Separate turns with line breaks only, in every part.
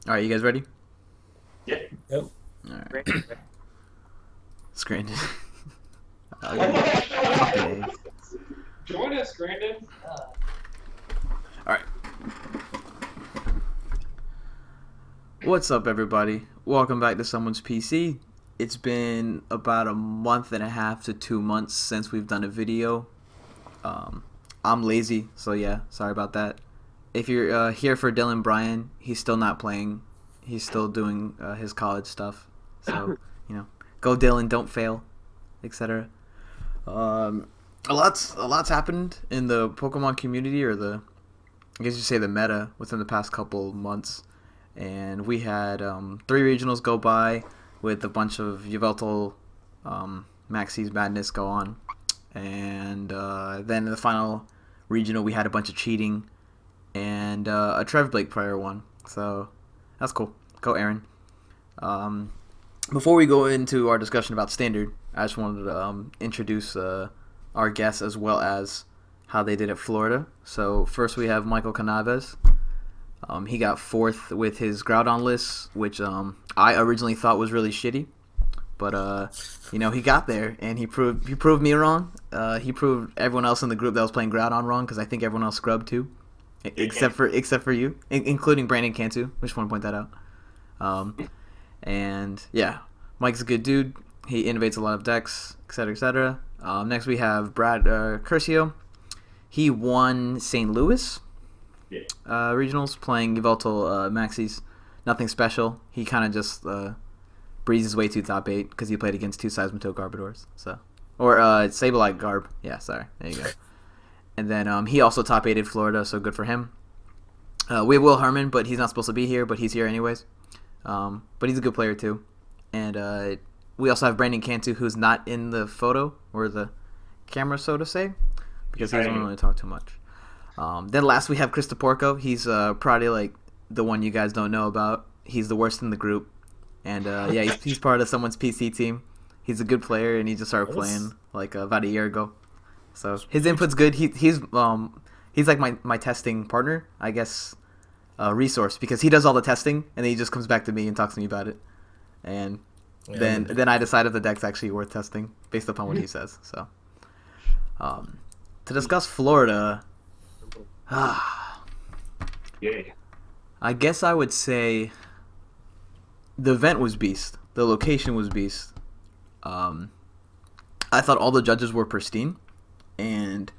All right, you guys ready?
Yeah.
Yep.
All right.
Great.
Scrandon. Fucking A.
Join us, Brandon.
All right. What's up, everybody? Welcome back to Someone's PC. It's been about a month and a half to 2 months since we've done a video. I'm lazy, so yeah, sorry about that. If you're here for Dylan Bryan, he's still not playing. He's still doing his college stuff. So, go Dylan, don't fail, etc. A lot's happened in the Pokemon community, or I guess you say the meta, within the past couple months. And we had 3 regionals go by with a bunch of Yveltal Maxie's Madness go on. And then in the final regional, we had a bunch of cheating. And a Trev Blake player won. So that's cool. Go Aaron. Before we go into our discussion about Standard, I just wanted to introduce our guests as well as how they did at Florida. So first we have Michael Canaves. He got 4th with his Groudon list, which I originally thought was really shitty. But he got there, and he proved me wrong. He proved everyone else in the group that was playing Groudon wrong, because I think everyone else scrubbed too, except for you, including Brandon Cantu. I just want to point that out. And yeah, Mike's a good dude. He innovates a lot of decks, etc., etc. Next we have Brad Curcio. He won St. Louis regionals playing Yveltal Maxis. Nothing special. He kind of just breezed his way to top 8 because he played against 2 Seismitoad Garbodors. Or Sableye Garb. Yeah, sorry. There you go. And then he also top 8'd Florida, so good for him. We have Will Herman, but he's not supposed to be here, but he's here anyways. But he's a good player too. And we also have Brandon Cantu, who's not in the photo or the camera, so to say, because he doesn't really talk too much. Then last we have Chris DePorco. He's probably like the one you guys don't know about. He's the worst in the group. And yeah, he's part of someone's PC team. He's a good player, and he just started playing like about a year ago. So his input's good. He's like my testing partner, I guess, resource, because he does all the testing, and then he just comes back to me and talks to me about it. And then I decide if the deck's actually worth testing based upon what he says. So to discuss Florida, I guess I would say the event was beast. The location was beast. I thought all the judges were pristine, and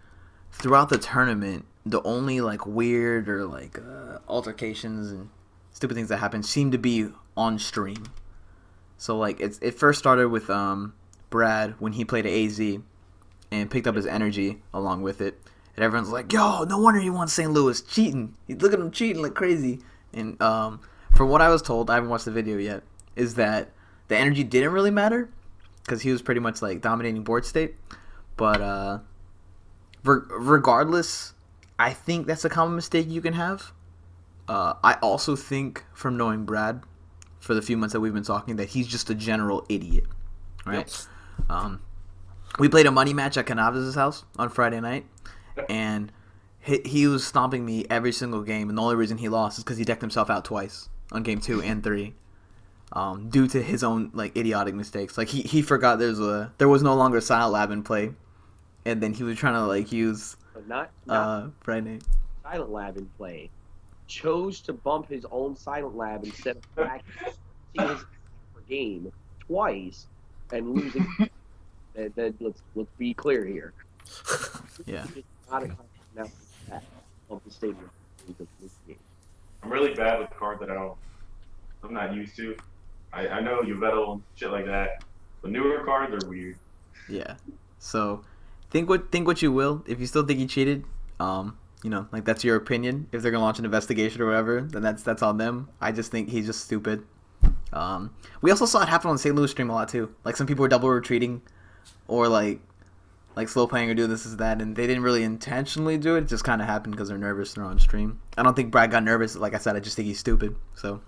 throughout the tournament, the only like weird or like altercations and stupid things that happened seemed to be on stream. So like it first started with Brad when he played at AZ and picked up his energy along with it, and everyone's like, "Yo, no wonder he won St. Louis, cheating. Look at him cheating like crazy." And from what I was told, I haven't watched the video yet, is that the energy didn't really matter because he was pretty much like dominating board state. But regardless, I think that's a common mistake you can have. I also think, from knowing Brad for the few months that we've been talking, that he's just a general idiot, right? Yep. We played a money match at Canaves' house on Friday night, and he was stomping me every single game, and the only reason he lost is because he decked himself out twice on game 2 and 3, due to his own like idiotic mistakes. Like he forgot there was no longer Silent Lab in play, and then he was trying to like use
not
Friday.
Silent Lab in play. Chose to bump his own Silent Lab instead of practicing his game twice and losing. Then let's be clear here.
Yeah.
Of the stadium.
I'm really bad with cards that I'm not used to. I know Yveltal and shit like that, but newer cards are weird.
Yeah. So think what you will. If you still think he cheated, like that's your opinion. If they're gonna launch an investigation or whatever, then that's on them. I just think he's just stupid. We also saw it happen on the St. Louis stream a lot too. Like some people were double retreating, or like slow playing or doing this is that, and they didn't really intentionally do it. It just kind of happened because they're nervous and they're on stream. I don't think Brad got nervous. Like I said, I just think he's stupid. So,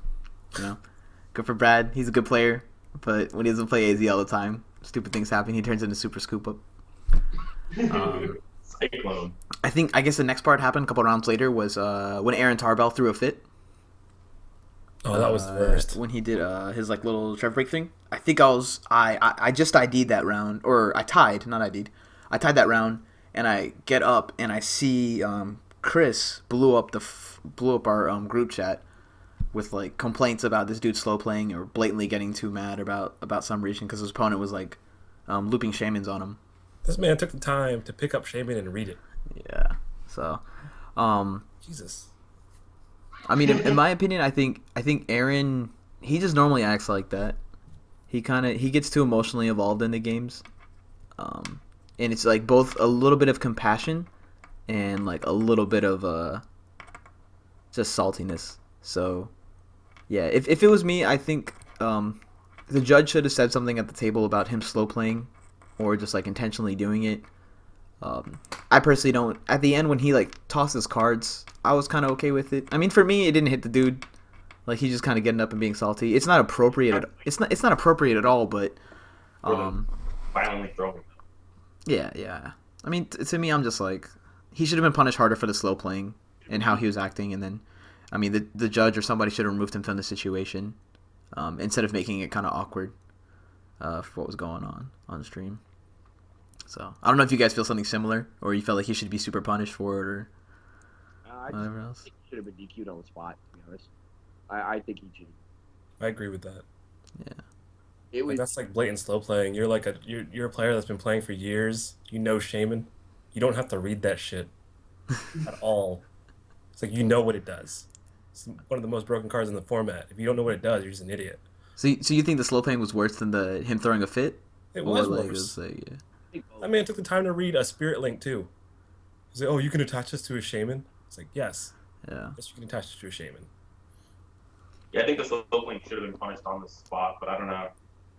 good for Brad. He's a good player, but when he doesn't play AZ all the time, stupid things happen. He turns into Super Scoop Up.
Cyclone.
I guess the next part happened a couple rounds later was when Aaron Tarbell threw a fit.
Oh, that was the worst.
When he did his like little trap break thing. I think I just ID'd that round, or I tied, not ID'd. I tied that round, and I get up and I see Chris blew up our group chat with like complaints about this dude slow playing or blatantly getting too mad about some reason because his opponent was like looping shamans on him.
This man took the time to pick up Shaman and read it.
Yeah. So,
Jesus.
I mean, in my opinion, I think Aaron, he just normally acts like that. He gets too emotionally involved in the games, and it's like both a little bit of compassion and like a little bit of just saltiness. So, yeah, if it was me, I think the judge should have said something at the table about him slow playing, or just like intentionally doing it. I personally don't. At the end, when he like tosses cards, I was kind of okay with it. I mean, for me, it didn't hit the dude. Like he's just kind of getting up and being salty. It's not appropriate. It's not appropriate at all. But
violently throwing.
Yeah. I mean, to me, I'm just like he should have been punished harder for the slow playing and how he was acting. And then, I mean, the judge or somebody should have removed him from the situation instead of making it kind of awkward for what was going on stream. So I don't know if you guys feel something similar, or you felt like he should be super punished for it, or whatever else.
Think he should have been DQ'd on the spot. To be honest, I think he should.
I agree with that.
Yeah.
It was.
That's like blatant slow playing. You're like you're a player that's been playing for years. You know Shaman. You don't have to read that shit at all. It's like you know what it does. It's one of the most broken cards in the format. If you don't know what it does, you're just an idiot.
So you think the slow playing was worse than him throwing a fit?
It was
like,
worse.
Yeah.
I mean, it took the time to read a Spirit Link too. He's like, oh, you can attach this to a Shaman? It's like, yes.
Yeah.
Yes, you can attach it to a Shaman.
Yeah, I think the slow playing should have been punished on the spot, but I don't know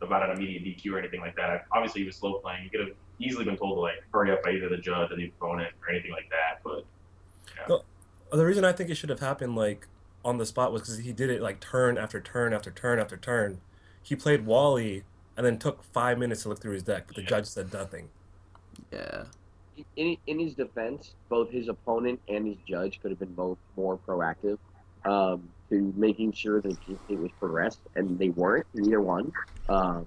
about an immediate DQ or anything like that. Obviously, he was slow playing. He could have easily been told to like hurry up by either the judge or the opponent or anything like that. But yeah.
The reason I think it should have happened like on the spot was because he did it like turn after turn after turn after turn. He played Wally and then took 5 minutes to look through his deck, but the judge said nothing.
Yeah.
In his defense, both his opponent and his judge could have been both more proactive to making sure that it was progressed, and they weren't. Neither one. I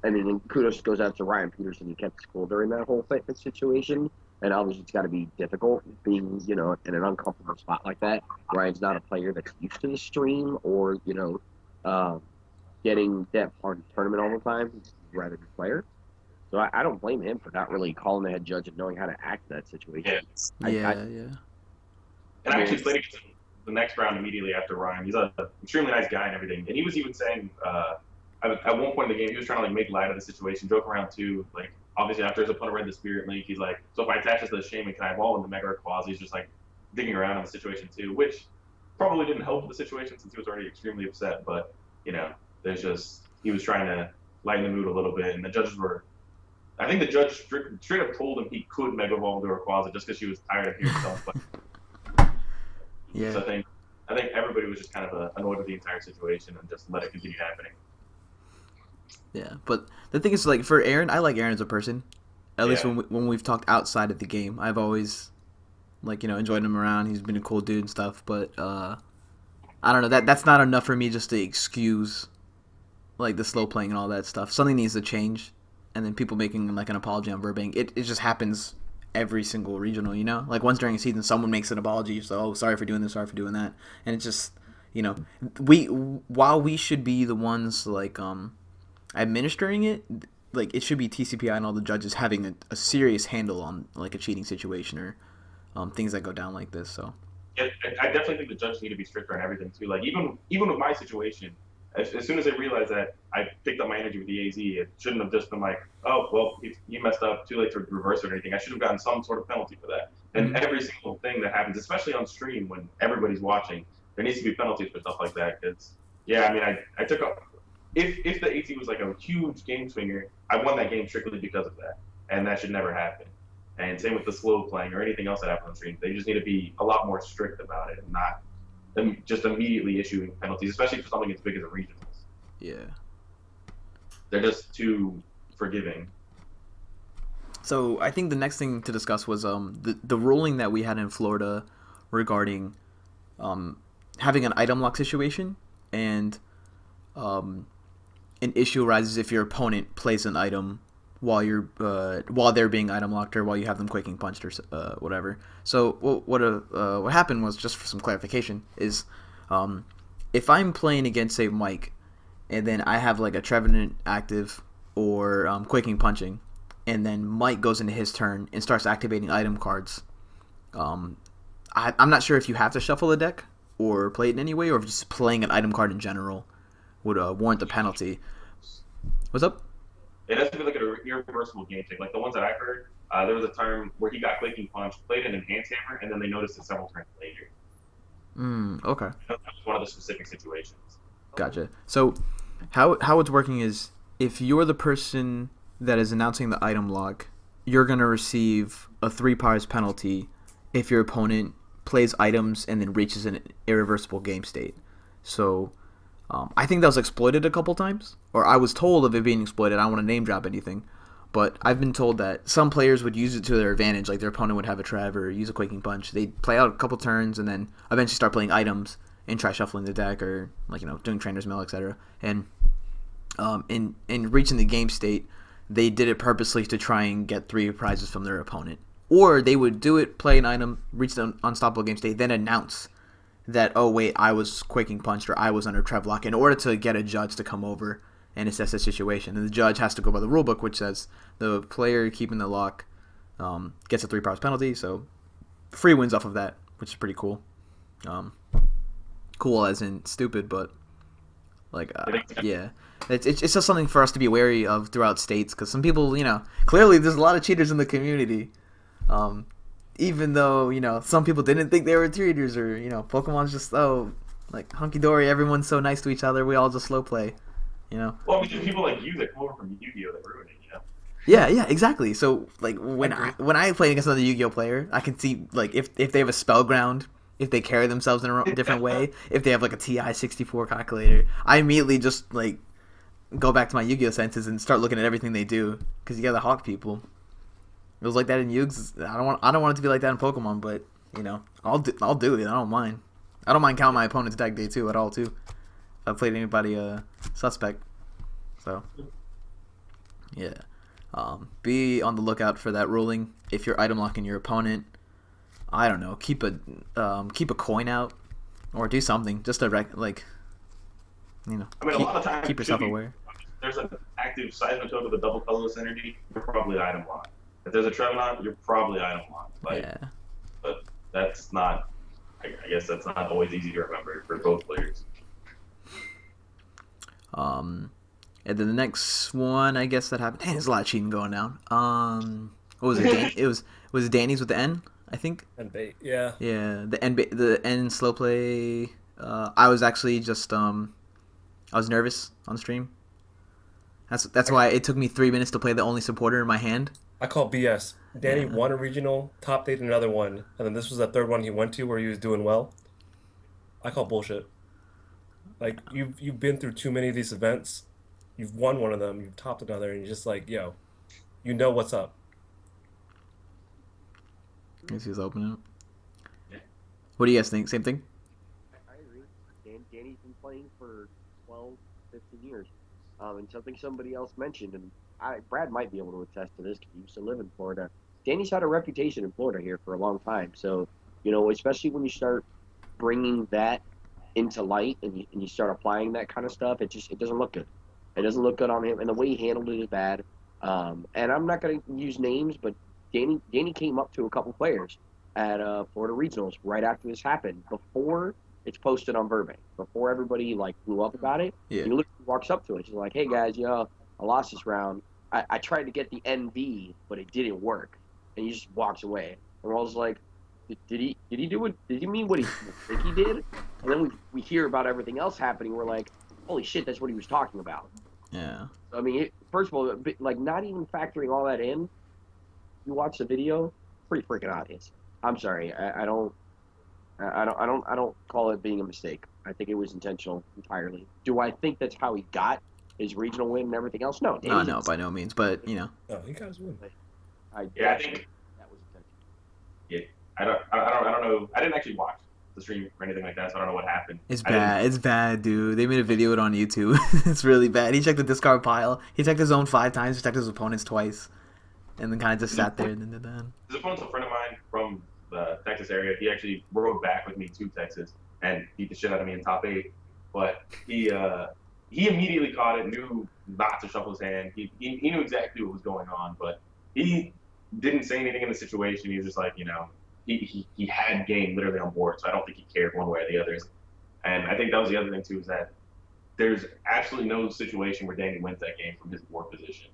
mean, kudos goes out to Ryan Peterson. He kept his cool during that whole situation. And obviously, it's got to be difficult being, in an uncomfortable spot like that. Ryan's not a player that's used to the stream or, getting that part of the tournament all the time. He's a rather good player. So I don't blame him for not really calling the head judge and knowing how to act in that situation.
Yeah.
And I actually played against him the next round immediately after Ryan. He's an extremely nice guy and everything. And he was even saying, at one point in the game, he was trying to like make light of the situation, joke around too. Like, obviously, after his opponent read the Spirit Link, he's like, so if I attach this to the Shaman, can I wall in the Mega Rayquaza? He's just like digging around in the situation too, which probably didn't help the situation since he was already extremely upset. But, he was trying to lighten the mood a little bit. And the judges were, I think the judge straight up told him he could Mega Evolve the Rayquaza just because she was tired of hearing himself play.
Yeah.
So I think everybody was just kind of annoyed with the entire situation and just let it continue happening.
Yeah, but the thing is, like, for Aaron, I like Aaron as a person. At least when we've talked outside of the game, I've always, like, enjoyed him around. He's been a cool dude and stuff. But I don't know. That's not enough for me just to excuse, like, the slow playing and all that stuff. Something needs to change. And then people making, like, an apology on Burbank. It just happens every single regional, Like, once during a season, someone makes an apology. You're just like, oh, sorry for doing this, sorry for doing that. And it's just, while we should be the ones, like, administering it, like, it should be TCPI and all the judges having a serious handle on, like, a cheating situation or things that go down like this. So
yeah, I definitely think the judges need to be stricter on everything too. Like even with my situation, as soon as I realized that I picked up my energy with the AZ, it shouldn't have just been like, oh well, if you messed up, too late to reverse it or anything. I should have gotten some sort of penalty for that. And every single thing that happens, especially on stream when everybody's watching, there needs to be penalties for stuff like that. Because I took up. If the AT was like a huge game swinger, I won that game strictly because of that, and that should never happen. And same with the slow playing or anything else that happens on stream. They just need to be a lot more strict about it and not just immediately issuing penalties, especially for something as big as a regionals.
yeah.
They're just too forgiving.
So I think the next thing to discuss was the ruling that we had in Florida regarding having an item lock situation. and an issue arises if your opponent plays an item while they're being item locked or while you have them quaking punched or whatever. So what happened was, just for some clarification, is if I'm playing against, say, Mike, and then I have like a Trevenant active or quaking punching, and then Mike goes into his turn and starts activating item cards. I'm not sure if you have to shuffle the deck or play it in any way, or if just playing an item card in general would warrant the penalty. What's up?
It has to be like an irreversible game take. Like the ones that I heard, there was a time where he got quaking punch, played an enhanced hammer, and then they noticed it several turns later.
Okay.
That was one of the specific situations.
Gotcha. So how it's working is, if you're the person that is announcing the item lock, you're going to receive a 3 prize penalty if your opponent plays items and then reaches an irreversible game state. So I think that was exploited a couple times, or I was told of it being exploited. I don't want to name drop anything, but I've been told that some players would use it to their advantage, like their opponent would have a Trev or use a quaking punch. They'd play out a couple turns and then eventually start playing items and try shuffling the deck, or doing Trainer's Mill, etc. And in reaching the game state, they did it purposely to try and get 3 prizes from their opponent. Or they would do it, play an item, reach the unstoppable game state, then announce that, oh wait, I was quaking punched or I was under Trev lock, in order to get a judge to come over and assess the situation. And the judge has to go by the rulebook, which says the player keeping the lock gets a 3 prize penalty. So free wins off of that, which is pretty cool. Cool as in stupid, but yeah. It's just something for us to be wary of throughout states, because some people, clearly there's a lot of cheaters in the community. Even though, some people didn't think they were cheaters, or, Pokemon's just, hunky-dory, everyone's so nice to each other, we all just slow play,
Well, I mean, people like you that come over from Yu-Gi-Oh! That ruin it,
Yeah, exactly. So, when I play against another Yu-Gi-Oh! Player, I can see, if they have a spell ground, if they carry themselves in a different way, if they have, a TI-64 calculator, I immediately just, go back to my Yu-Gi-Oh! Senses and start looking at everything they do, because you gotta hawk people. It was like that in Yugs. I don't want it to be like that in Pokemon, but I'll do it. I don't mind. I don't mind counting my opponent's deck day too at all too. If I played anybody suspect. So yeah, be on the lookout for that ruling. If you're item locking your opponent, I don't know, keep a coin out or do something just to
I mean, a lot of times
keep yourself aware.
There's an active seismic token with a double colorless energy. You're probably item locked. If there's a Trevenant, you're probably item locked.
Yeah.
But that's not. I guess that's not always easy to remember for both players.
And then the next one, I guess that happened. Dang, there's a lot of cheating going down. What was it? Was it Danny's with the N, I think.
And bait, yeah.
Yeah, the N slow play. I was actually just I was nervous on stream. That's why it took me 3 minutes to play the only supporter in my hand.
I call BS. Danny won a regional, top 8 another one, and then this was the third one he went to where he was doing well. I call bullshit. You've been through too many of these events. You've won one of them, you've topped another, and you're just yo, what's up.
Guess he's opening up. What do you guys think? Same thing?
I agree. Danny's been playing for 12, 15 years. And something somebody else mentioned, and Brad might be able to attest to this because he used to live in Florida. Danny's had a reputation in Florida here for a long time. So, especially when you start bringing that into light and you start applying that kind of stuff, it doesn't look good. It doesn't look good on him, and the way he handled it is bad. And I'm not going to use names, but Danny came up to a couple players at Florida Regionals right after this happened, before it's posted on Burbank, before everybody blew up about it.
Yeah.
He literally walks up to us. He's like, "Hey guys, I lost this round. I tried to get the NV, but it didn't work." And he just walks away. And we're all just like, "Did he mean what he think he did?" And then we hear about everything else happening. We're like, "Holy shit, that's what he was talking about."
Yeah.
I mean, first of all, not even factoring all that in, you watch the video, pretty freaking obvious. I'm sorry, I don't call it being a mistake. I think it was intentional entirely. Do I think that's how he got his regional win and everything else? No.
No, by no means. But
No, he got his win.
I think
that was intentional.
I don't know. I didn't actually watch the stream or anything like that, so I don't know what happened.
It's bad. It's bad, dude. They made a video of it on YouTube. It's really bad. He checked the discard pile. He checked his own 5 times. He checked his opponent's twice. And then kind of just sat there and then did that.
His opponent's a friend of mine from the Texas area. He actually rode back with me to Texas and beat the shit out of me in top 8. But he immediately caught it, knew not to shuffle his hand. He knew exactly what was going on, but he didn't say anything in the situation. He was just like, he had game literally on board, so I don't think he cared one way or the other. And I think that was the other thing too, is that there's absolutely no situation where Danny wins that game from his board position.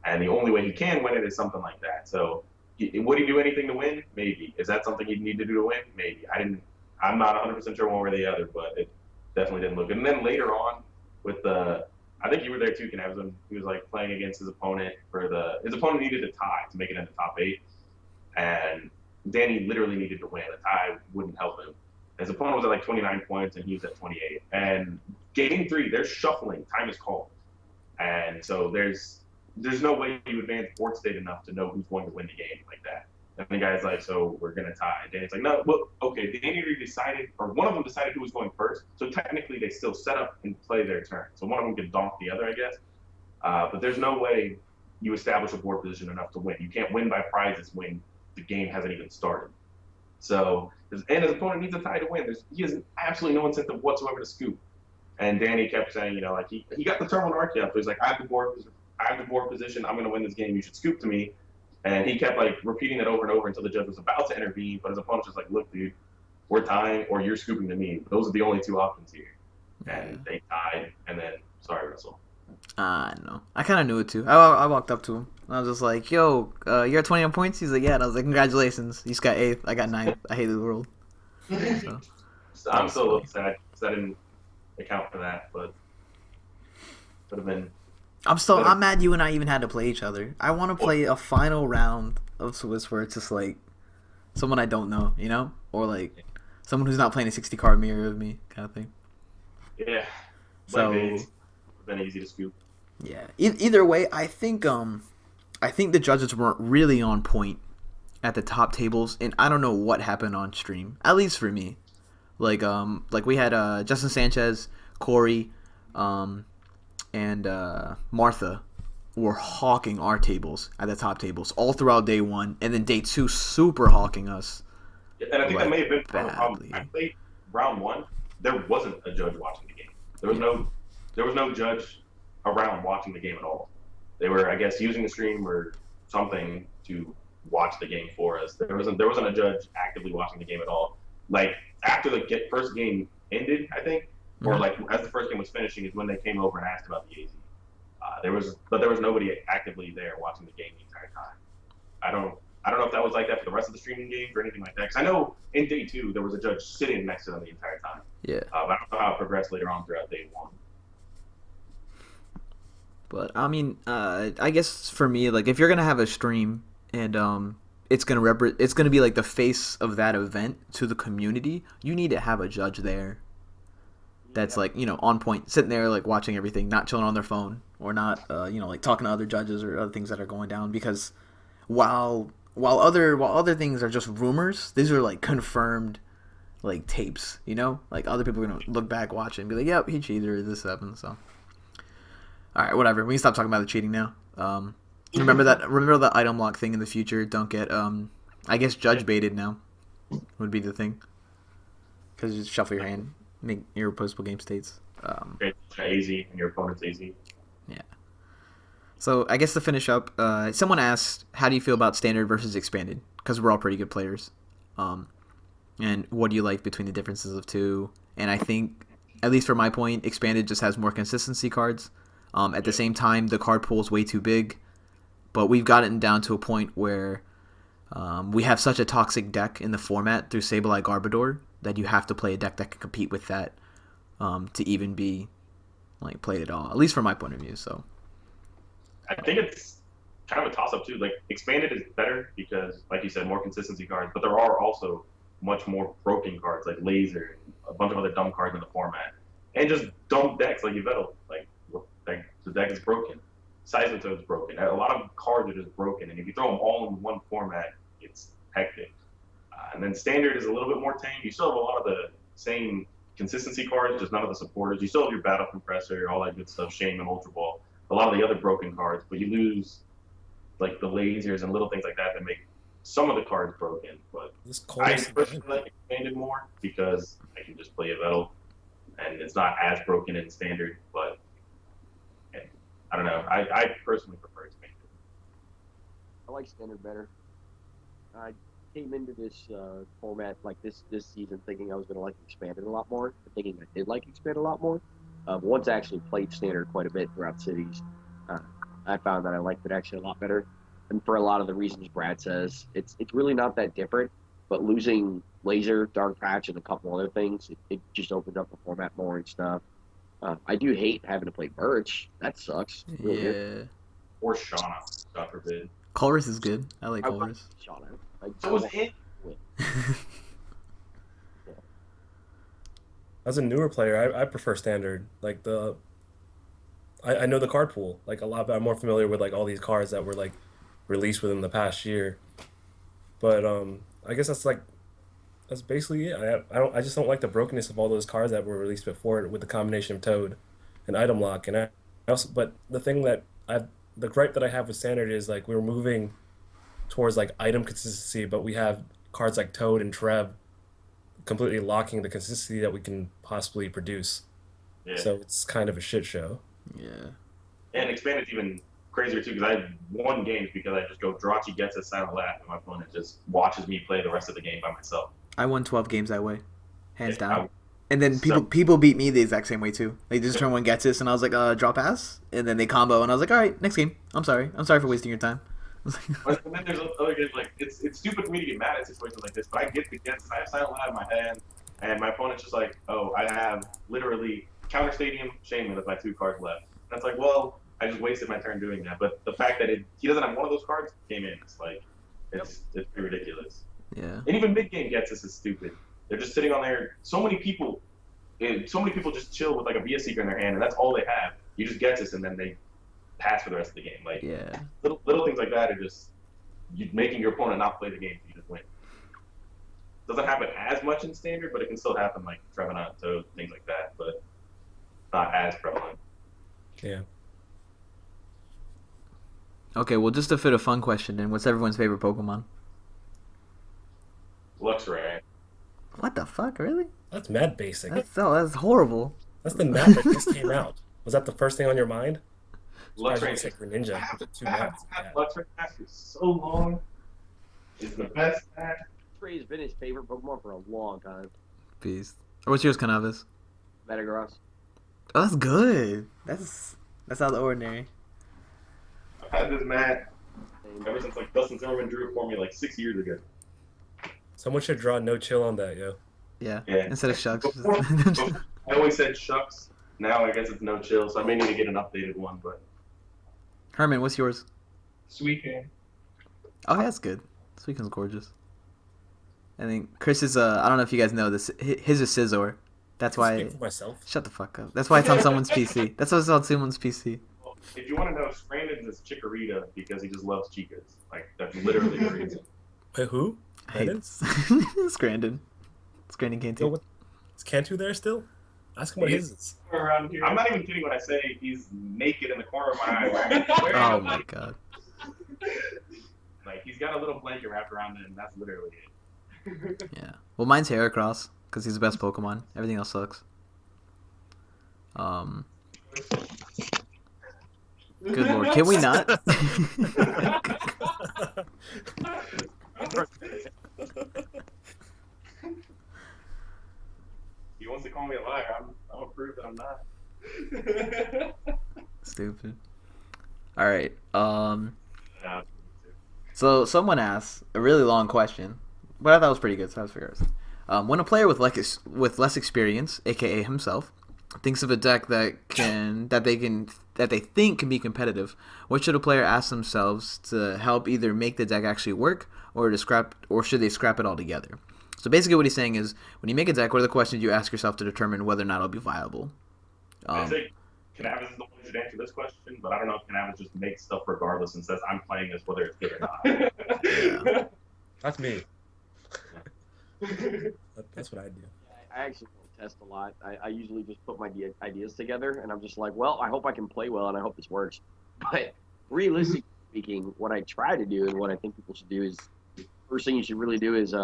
And the only way he can win it is something like that. So would he do anything to win? Maybe. Is that something he'd need to do to win? Maybe. I'm not 100% sure one way or the other, but it definitely didn't look good. And then later on with I think you were there too, Canaves, when he was like playing against his opponent his opponent needed a tie to make it in the top 8. And Danny literally needed to win. A tie wouldn't help him. His opponent was at like 29 points and he was at 28. And game 3, they're shuffling. Time is called. And so there's no way you advance board state enough to know who's going to win the game like that. And the guy's like, so we're going to tie. And Danny's like, no, well, okay, Danny already decided, or one of them decided who was going first. So technically they still set up and play their turn. So one of them can donk the other, I guess. But there's no way you establish a board position enough to win. You can't win by prizes when the game hasn't even started. So, and his opponent needs a tie to win. He has absolutely no incentive whatsoever to scoop. And Danny kept saying, like he got the turn one arc up. So he's like, I have the board position. I'm going to win this game. You should scoop to me. And he kept like repeating it over and over until the judge was about to intervene. But his opponent's just like, look, dude, we're tying or you're scooping to me. Those are the only 2 options here. And they tied. And then, sorry, Russell.
No. I kind of knew it too. I walked up to him. I was just like, yo, you're at 21 points? He's like, yeah. And I was like, congratulations. You just got 8th. I got 9th. I hate the world. So,
I'm so upset because I didn't account for that. But would have been.
I'm mad you and I even had to play each other. I want to play a final round of Swiss where it's just like someone I don't know, or like someone who's not playing a 60 card mirror of me kind of thing.
Yeah.
So
it would have been easy to scoop.
Yeah. Either way, I think the judges weren't really on point at the top tables, and I don't know what happened on stream. At least for me, like we had Justin Sanchez, Corey, and Martha were hawking our tables at the top tables all throughout day 1, and then day 2 super hawking us.
And I think that may have been part of the problem.
badly.
I played round 1. There wasn't a judge watching the game. There was no judge around watching the game at all. They were, I guess, using the stream or something to watch the game for us. There wasn't a judge actively watching the game at all. Like after the first game ended, I think, or like as the first game was finishing, is when they came over and asked about the AZ. There was nobody actively there watching the game the entire time. I don't know if that was like that for the rest of the streaming games or anything like that. Because I know in day 2 there was a judge sitting next to them the entire time.
Yeah.
But I don't know how it progressed later on throughout day 1.
But I mean, I guess for me, like if you're gonna have a stream and it's gonna be like the face of that event to the community, you need to have a judge there. That's like on point, sitting there like watching everything, not chilling on their phone or not like talking to other judges or other things that are going down. Because while other things are just rumors, these are like confirmed like tapes. Like other people are gonna look back, watch it, and be like, "Yep, he cheated or this happened." So, all right, whatever. We can stop talking about the cheating now. Remember that item lock thing in the future. Don't get I guess judge baited now would be the thing, because you just shuffle your hand. Make irreplaceable game states.
AZ and your opponent's AZ.
Yeah. So I guess to finish up, someone asked, how do you feel about standard versus expanded? Because we're all pretty good players. And what do you like between the differences of 2? And I think, at least for my point, expanded just has more consistency cards. At the same time, the card pool is way too big. But we've gotten down to a point where we have such a toxic deck in the format through Sableye Garbodor that you have to play a deck that can compete with that to even be like played at all. At least from my point of view. So
I think it's kind of a toss-up too. Like expanded is better because, like you said, more consistency cards, but there are also much more broken cards like Laser and a bunch of other dumb cards in the format, and just dumb decks like Yveltal. Like the deck is broken. Seismitoad is broken. A lot of cards are just broken, and if you throw them all in one format, it's hectic. And then standard is a little bit more tame. You still have a lot of the same consistency cards, just none of the supporters. You still have your battle compressor, all that good stuff, Shame and Ultra Ball, a lot of the other broken cards, but you lose like the lasers and little things like that that make some of the cards broken. But I personally like expanded more because I can just play a Vettel and it's not as broken in standard, but I don't know. I personally prefer expanded.
I like standard better. I came into this format like this season thinking I was going to like expanded a lot more, thinking I did like expanded a lot more. Once I actually played standard quite a bit throughout cities, I found that I liked it actually a lot better. And for a lot of the reasons Brad says, it's really not that different. But losing laser, dark patch, and a couple other things, it just opens up the format more and stuff. I do hate having to play Birch. That sucks. Really good.
Or Shauna, God forbid.
Chorus is good. I like Chorus.
Shauna.
So was it.
As a newer player, I prefer standard. Like I know the card pool like a lot, but I'm more familiar with like all these cards that were like released within the past year. But I guess that's basically it. I just don't like the brokenness of all those cards that were released before with the combination of Toad and Item Lock. And I also, but the gripe that I have with standard is like we're moving towards like item consistency, but we have cards like Toad and Treb completely locking the consistency that we can possibly produce. Yeah. So it's kind of a shit show.
Yeah.
And expanded's even crazier too because I won games because I just go Drachi gets a silent laugh and my opponent just watches me play the rest of the game by myself.
I won 12 games that way, hands down. And then people beat me the exact same way too. They just turn one gets this and I was like, draw pass, and then they combo and I was like, all right, next game. I'm sorry for wasting your time.
And then there's other games like it's stupid for me to get mad at situations like this, but I get the gets, I have silent laugh in my hand, and my opponent's just like, oh, I have literally Counter Stadium, Shaman with my 2 cards left. And it's like, well, I just wasted my turn doing that. But the fact that he doesn't have one of those cards came in. It's like, it's pretty ridiculous.
Yeah.
And even mid-game gets this is stupid. They're just sitting on there. So many people just chill with like a BS Seeker in their hand, and that's all they have. You just get this, and then they pass for the rest of the game. Like,
yeah.
Little things like that are just you making your opponent not play the game so you just win. Doesn't happen as much in standard, but it can still happen like Trevenant, Toad, things like that, but not as prevalent.
Yeah.
Okay, well, just to fit a fun question in, what's everyone's favorite Pokemon?
Luxray.
What the fuck, really?
That's mad basic.
That's horrible.
That's the map that just came out. Was that the first thing on your mind?
Luxray
for Ninja.
Luxray mask is so long. It's the best mask.
Luxray has been his favorite Pokemon for a long time.
Beast. Or what's yours, Canaves?
Metagross.
Oh, that's good. That's out of the ordinary.
I've had this mat ever since like Dustin Zimmerman drew it for me like 6 years ago.
Someone should draw no chill on that, yo.
Yeah. Instead of Shucks.
Before, I always said Shucks. Now I guess it's no chill, so I may need to get an updated one. But
Herman, what's yours?
Suicune.
Oh, that's good. Suicune's gorgeous. I think Chris is I don't know if you guys know this. His is Scizor. That's why.
Speak for myself.
Shut the fuck up. That's why it's on someone's PC. That's why it's on someone's PC.
Well, if you want to know, Scrandon's is Chikorita because he just loves chicas. Like that's literally the reason.
Wait, who?
Scrandon. Scrandon Cantu.
So is Cantu there still? Ask him what his is.
Around here. I'm not even kidding when I say he's naked in the corner of my eye.
Oh my god.
Like he's got a little blanket wrapped around him, and that's literally it.
Yeah. Well, mine's Heracross because he's the best Pokemon. Everything else sucks. Good lord, can we not?
He wants to call me a liar. I'm gonna prove that I'm not.
Stupid. All right. So someone asked a really long question, but I thought it was pretty good, so I was figuring. When a player with less experience, aka himself, thinks of a deck that they think can be competitive, what should a player ask themselves to help either make the deck actually work or should they scrap it altogether? So basically what he's saying is when you make a deck, what are the questions you ask yourself to determine whether or not it'll be viable?
I think Canaves is the one who should answer this question, but I don't know if Canaves just makes stuff regardless and says, I'm playing this whether it's good or not.
Yeah. That's me. That's what I do.
I actually don't test a lot. I usually just put my ideas together, and I'm just like, well, I hope I can play well, and I hope this works. But realistically speaking, what I try to do and what I think people should do is, first thing you should really do is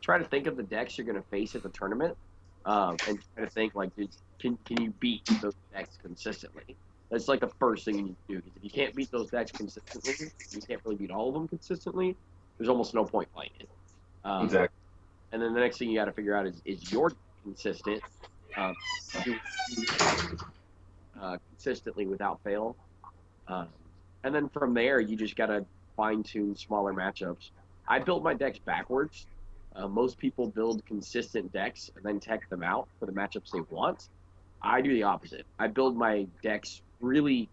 try to think of the decks you're going to face at the tournament, and try to think like, can you beat those decks consistently? That's like the first thing you need to do. Because if you can't beat those decks consistently, you can't really beat all of them consistently. There's almost no point playing it.
Exactly.
And then the next thing you got to figure out is your consistent, consistently without fail. And then from there, you just got to fine tune smaller matchups. I built my decks backwards. Most people build consistent decks and then tech them out for the matchups they want. I do the opposite. I build my decks really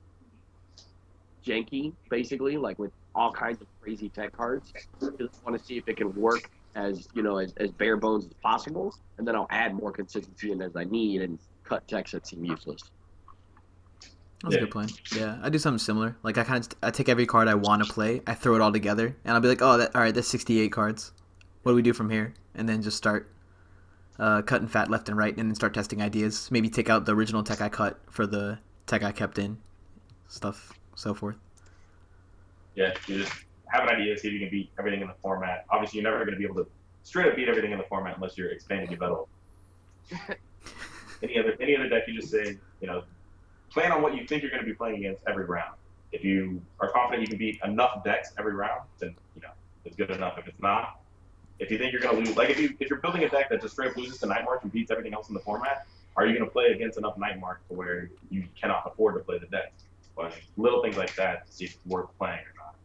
janky, basically, like with all kinds of crazy tech cards. Because I want to see if it can work as bare bones as possible, and then I'll add more consistency in as I need and cut techs that seem useless.
That's a good plan. Yeah, I do something similar. Like I take every card I want to play, I throw it all together, and I'll be like, all right, that's 68 cards. What do we do from here? And then just start cutting fat left and right, and then start testing ideas. Maybe take out the original tech I cut for the tech I kept in, stuff, so forth.
Yeah, you just have an idea, see if you can beat everything in the format. Obviously, you're never going to be able to straight up beat everything in the format unless you're expanding your battle. Any other deck, you just say, plan on what you think you're going to be playing against every round. If you are confident you can beat enough decks every round, then it's good enough. If it's not, if you think you're going to lose, like if you're building a deck that just straight up loses to Night March and beats everything else in the format, are you going to play against enough Night March to where you cannot afford to play the deck? But little things like that to see if it's worth playing or not.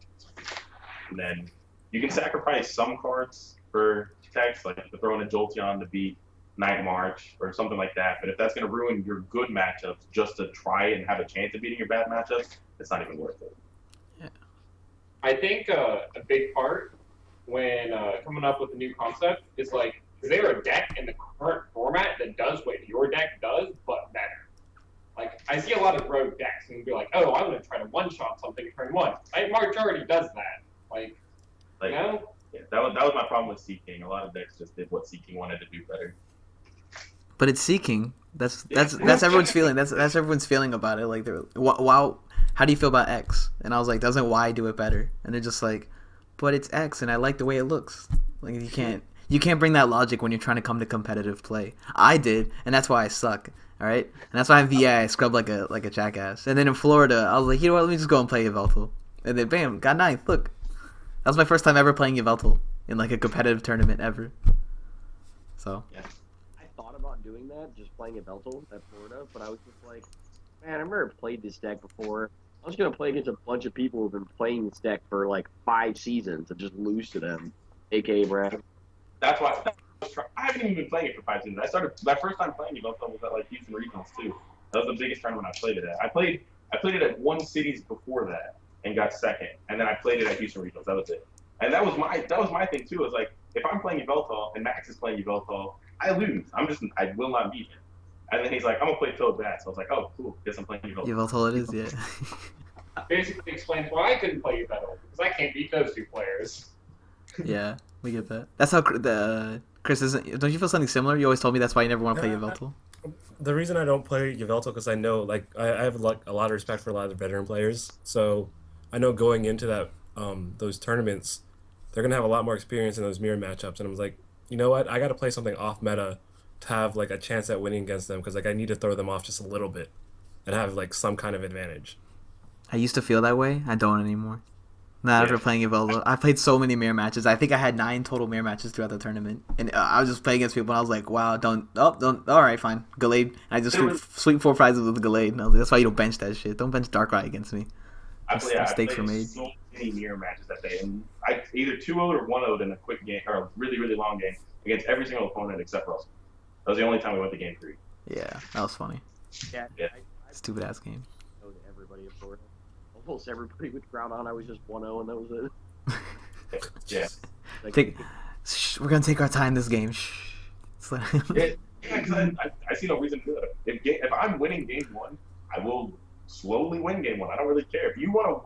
And then you can sacrifice some cards for text, like to throw in a Jolteon to beat Night March or something like that. But if that's going to ruin your good matchups just to try and have a chance of beating your bad matchups, it's not even worth it.
Yeah.
I think a big part when coming up with a new concept is like, is there a deck in the current format that does what your deck does, but better? Like, I see a lot of rogue decks and be like, oh, I'm going to try to one-shot something turn one. Night March already does that. Like
Yeah, that was my problem with Seeking. A lot of decks just did what Seeking wanted to do better.
But it's Seeking. That's everyone's feeling. That's everyone's feeling about it. Like, wow, how do you feel about X? And I was like, doesn't Y do it better? And they're just like, but it's X, and I like the way it looks. Like, you can't bring that logic when you're trying to come to competitive play. I did, and that's why I suck. All right, and that's why in VA I scrubbed like a jackass. And then in Florida, I was like, you know what? Let me just go and play Yveltal. And then bam, got ninth. Look. That was my first time ever playing Yveltal in like a competitive tournament ever. So.
Yeah. I thought about doing that, just playing Yveltal at Florida, but I was just like, man, I've never played this deck before. I was going to play against a bunch of people who've been playing this deck for like 5 seasons and just lose to them, a.k.a. Brad.
That's why I haven't even been playing it for 5 seasons. I started my first time playing Yveltal was at like Houston Regionals too. That was the biggest tournament I played it at. I played it at one cities before that and got second, and then I played it at Houston Regionals. That was it. And that was my thing too. Is like, if I'm playing Yveltal and Max is playing Yveltal, I lose. I will not beat him. And then he's like, I'm gonna play Toad Bat. So I was like, oh, cool. Guess I'm playing Yveltal.
Yveltal it is, yeah.
Basically explains why I couldn't play Yveltal, because I can't beat those two players.
Yeah, we get that. That's how Chris isn't. Don't you feel something similar? You always told me that's why you never want to play Yveltal.
The reason I don't play Yveltal because I know, like, I have like a lot of respect for a lot of the veteran players. So I know going into that those tournaments, they're gonna have a lot more experience in those mirror matchups. And I was like, you know what? I got to play something off meta to have like a chance at winning against them because like I need to throw them off just a little bit and have like some kind of advantage.
I used to feel that way. I don't anymore. Not after playing Yveltal. I played so many mirror matches. I think I had 9 total mirror matches throughout the tournament. And I was just playing against people, and I was like, wow, don't, all right, fine. Gallade. And I just sweep 4 prizes with the Gallade. And I was like, that's why you don't bench that shit. Don't bench Darkrai against me. Mistakes were made.
So many mirror matches that day. And I either 2-0'd or 1-0'd in a quick game, or a really, really long game, against every single opponent except Russell. That was the only time we went to game 3.
Yeah, that was funny.
Yeah.
Stupid ass game.
To everybody in Florida. Almost everybody with ground on. I was just 1-0 and that was it.
Yeah.
We're gonna take our time this game. Shh.
I see no reason to do it. If I'm winning game 1, I will slowly win game 1. I don't really care. If you wanna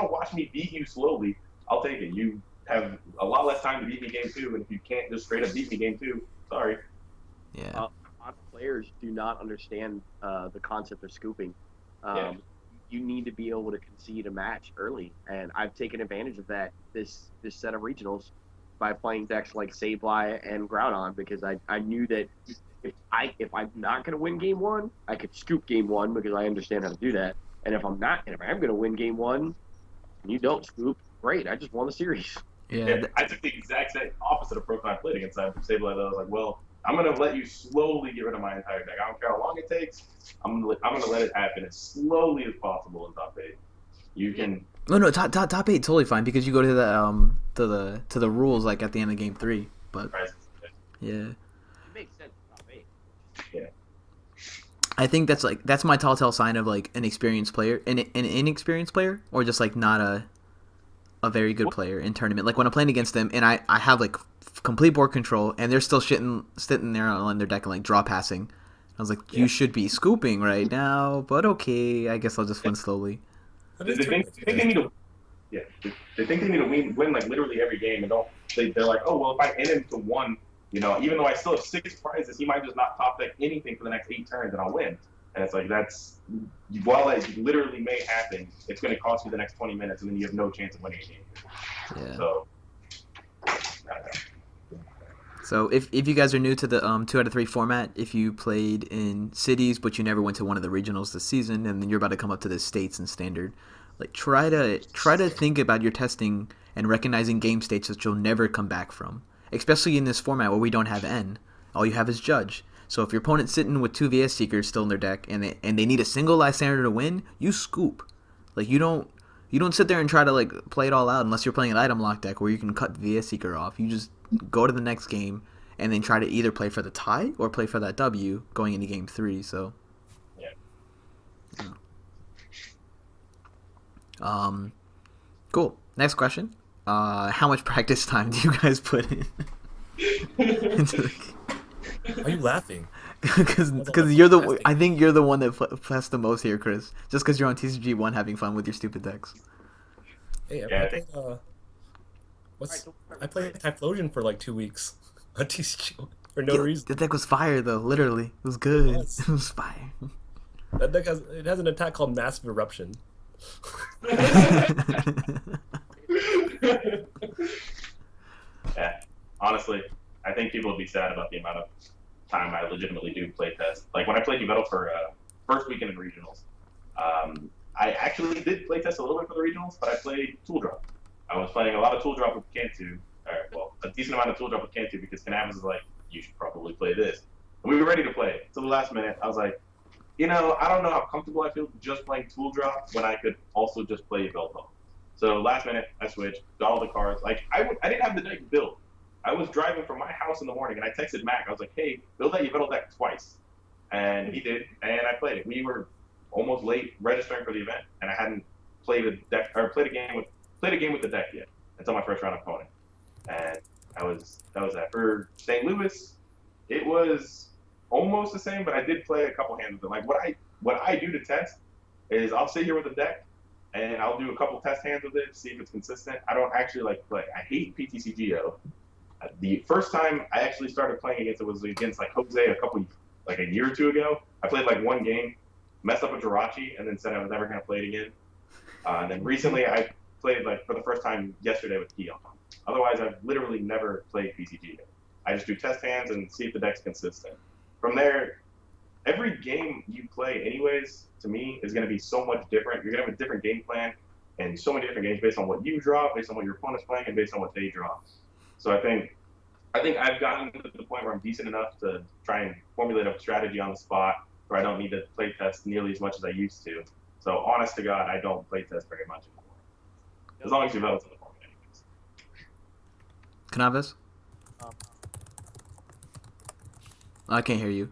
watch me beat you slowly, I'll take it. You have a lot less time to beat me game 2, and if you can't just straight up beat me game 2, sorry.
Yeah.
A lot of players do not understand the concept of scooping.
Yeah.
You need to be able to concede a match early, and I've taken advantage of that this set of regionals by playing decks like Sableye and Groudon, because I knew that if I'm not going to win game 1, I could scoop game 1 because I understand how to do that, and if I'm going to win game 1, and you don't scoop, great, I just won the series.
Yeah.
I took the exact same opposite approach when I played against Sableye. I was like, well, I'm gonna let you slowly get rid of my entire deck. I don't care how long it takes. I'm gonna let it happen as slowly as possible in top 8. You can.
No, top 8 totally fine because you go to the to the rules like at the end of game 3. But yeah,
It makes sense in top 8.
Yeah.
I think that's my telltale sign of like an experienced player, an inexperienced player, or just like not a very good player in tournament. Like when I'm playing against them and I have like complete board control and they're still sitting there on their deck and like draw passing. I was like, you should be scooping right now, but okay, I guess I'll just win slowly.
They think they need to. Yeah, they think they need to win like literally every game, and they're like, oh well, if I end him to 1, even though I still have 6 prizes, he might just not top deck anything for the next 8 turns, and I'll win. And it's like while that literally may happen, it's going to cost you the next 20 minutes, and then you have no chance of winning a game.
Yeah.
So.
So if you guys are new to the 2 out of 3 format, if you played in cities but you never went to one of the regionals this season, and then you're about to come up to the states and standard, like try to think about your testing and recognizing game states that you'll never come back from. Especially in this format where we don't have N, all you have is Judge. So if your opponent's sitting with 2 VS Seekers still in their deck and they need a single life standard to win, you scoop. Like you don't sit there and try to like play it all out unless you're playing an item lock deck where you can cut the VS Seeker off. You just go to the next game and then try to either play for the tie or play for that W going into game 3. So,
yeah.
Cool. Next question. How much practice time do you guys put in?
Why are you laughing?
Because I think you're the one that plays the most here, Chris. Just because you're on TCG1 having fun with your stupid decks.
Hey, I played Typhlosion for like 2 weeks on TCG for no reason.
The deck was fire though, literally. It was good.
It
It was fire.
That deck has an attack called Massive Eruption.
Yeah, honestly, I think people would be sad about the amount of time I legitimately do play test. Like when I played Metal for first weekend in regionals, I actually did play test a little bit for the regionals, but I played Tool Drop. I was playing a lot of Tool Drop with Cantu, a decent amount of Tool Drop with Cantu because Canaves was like, you should probably play this. And we were ready to play. To the last minute, I was like, I don't know how comfortable I feel just playing Tool Drop when I could also just play Veltong. So last minute, I switched, got all the cards. Like I didn't have the deck built. I was driving from my house in the morning, and I texted Mac. I was like, hey, build that Yveltal deck twice. And he did, and I played it. We were almost late registering for the event, and I hadn't played a game with the deck yet until my first round opponent. And that was that. For St. Louis, it was almost the same, but I did play a couple hands with it. Like what I do to test is I'll sit here with the deck, and I'll do a couple test hands with it, see if it's consistent. I don't actually like play. I hate PTCGO. The first time I actually started playing against it was against like Jose a year or 2 ago. I played like one game, messed up a Jirachi, and then said I was never going to play it again. And then recently I played like for the first time yesterday with Keon. Otherwise, I've literally never played PCG. I just do test hands and see if the deck's consistent. From there, every game you play anyways, to me, is going to be so much different. You're going to have a different game plan and so many different games based on what you draw, based on what your opponent's playing, and based on what they draw. So I think I've gotten to the point where I'm decent enough to try and formulate a strategy on the spot where I don't need to play test nearly as much as I used to. So honest to God, I don't play test very much anymore. As long as you're relative to the format anyways.
Canaves? I can't hear you.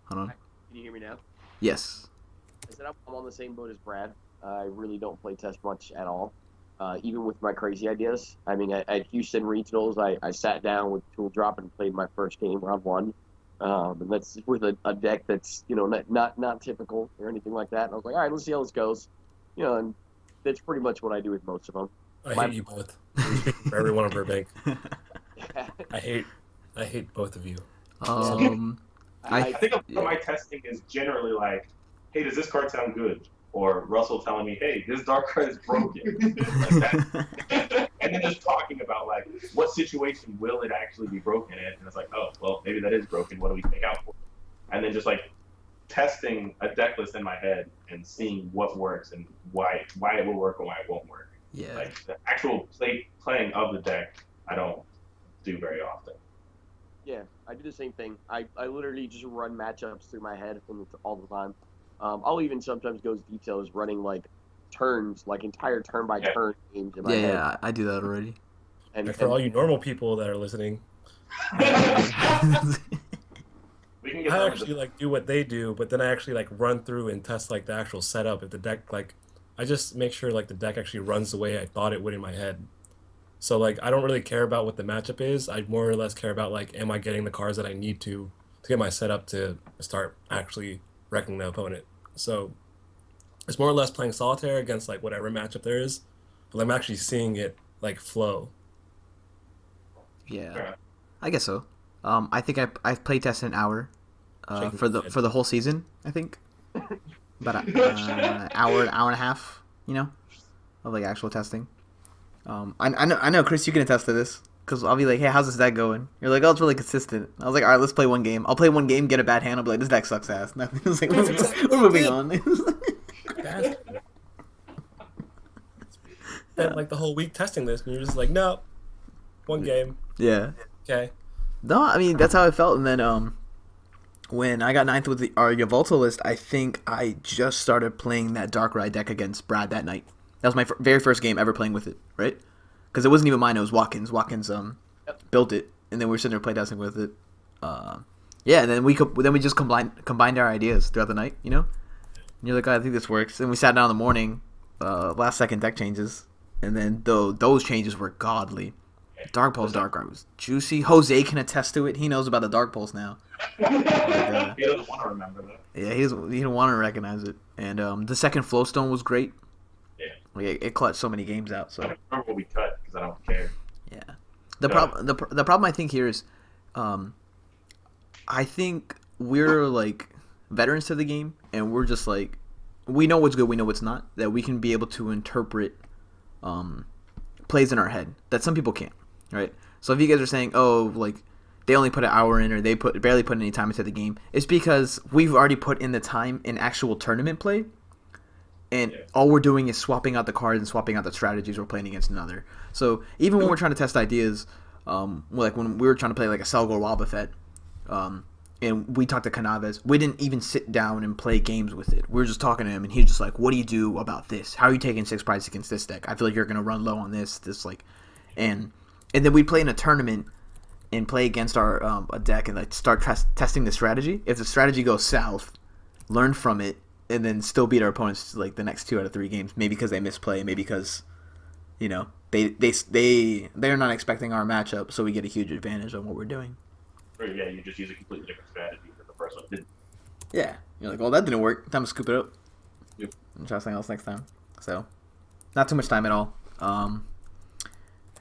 Hold on.
Can you hear me now?
Yes.
I said I'm on the same boat as Brad. I really don't play test much at all. Even with my crazy ideas. I mean, at Houston Regionals, I sat down with Tool Drop and played my first game, round 1. And that's with a deck that's, not typical or anything like that. And I was like, all right, let's see how this goes. And that's pretty much what I do with most of them.
I
My-
hate you both. I'm speaking for everyone on Burbank. I hate both of you.
I think a lot
yeah.
of my testing is generally like, hey, does this card sound good? Or Russell telling me, hey, this dark card is broken. Like that. And then just talking about like what situation will it actually be broken in? And it's like, oh, well, maybe that is broken. What do we take out for? And then just like testing a deck list in my head and seeing what works and why it will work and why it won't work.
Yeah.
Like the actual playing of the deck, I don't do very often.
Yeah, I do the same thing. I literally just run matchups through my head all the time. I'll even sometimes go as detail as running like turns, like entire turn by turn games in my head.
Yeah, I do that already.
And for all you normal people that are listening,
We can get
I
down to
actually
the-
like do what they do, but then I actually like run through and test like the actual setup. If the deck like, I just make sure like the deck actually runs the way I thought it would in my head. So like I don't really care about what the matchup is. I more or less care about like, am I getting the cards that I need to get my setup to start actually wrecking the opponent. So it's more or less playing solitaire against like whatever matchup there is, but I'm actually seeing it like flow.
Yeah,
Yeah.
I guess so. I think I play tested an hour
Shaking
for
my
the
head.
for the whole season. I think about an hour and a half. You know, of like actual testing. I know, Chris, you can attest to this because I'll be like, hey, how's this deck going? You're like, oh, it's really consistent. I was like, all right, let's play one game. I'll play one game, get a bad hand. I'll be like, this deck sucks ass. It's like, we're moving on.
Bastard. Spent like the whole week testing this, and you're just like, no, one game,
Yeah.
okay.
No, I mean that's how I felt, and then when I got ninth with our Yavolta list, I think I just started playing that Darkrai deck against Brad that night. That was my very first game ever playing with it, right? Because it wasn't even mine; it was Watkins. Watkins built it, and then we were sitting there playtesting with it. Yeah, and then we just combined our ideas throughout the night, you know. And you're like, oh, I think this works. And we sat down in the morning, last second deck changes, and then those changes were godly. Dark Pulse Darkrai was juicy. Jose can attest to it. He knows about the Dark Pulse now.
He doesn't want to remember that.
Yeah, he didn't want to recognize it. And the second Flowstone was great.
Yeah.
Like, it clutched so many games out.
I
So
don't remember what we cut because I don't care.
yeah, the problem I think here is, I think we're like veterans to the game, and we're just like, we know what's good, we know what's not. That we can be able to interpret plays in our head that some people can't. Right? So if you guys are saying, oh, like they only put an hour in, or they barely put any time into the game, it's because we've already put in the time in actual tournament play, and all we're doing is swapping out the cards and swapping out the strategies we're playing against another. So even when we're trying to test ideas, like when we were trying to play like a Selgor Wobbuffet, and we talked to Canaves, we didn't even sit down and play games with it. We were just talking to him, and he's just like, what do you do about this? How are you taking 6 prizes against this deck? I feel like you're going to run low on this, like, and then we play in a tournament and play against our a deck and like start testing the strategy. If the strategy goes south, learn from it, and then still beat our opponents like the next 2 out of 3 games. Maybe because they misplay, maybe because, you know, they're not expecting our matchup, so we get a huge advantage on what we're doing.
Or yeah, you just use a completely different strategy than the first one did.
Yeah, you're like, well, that didn't work. Time to scoop it up.
Yep.
And try something else next time. So, not too much time at all.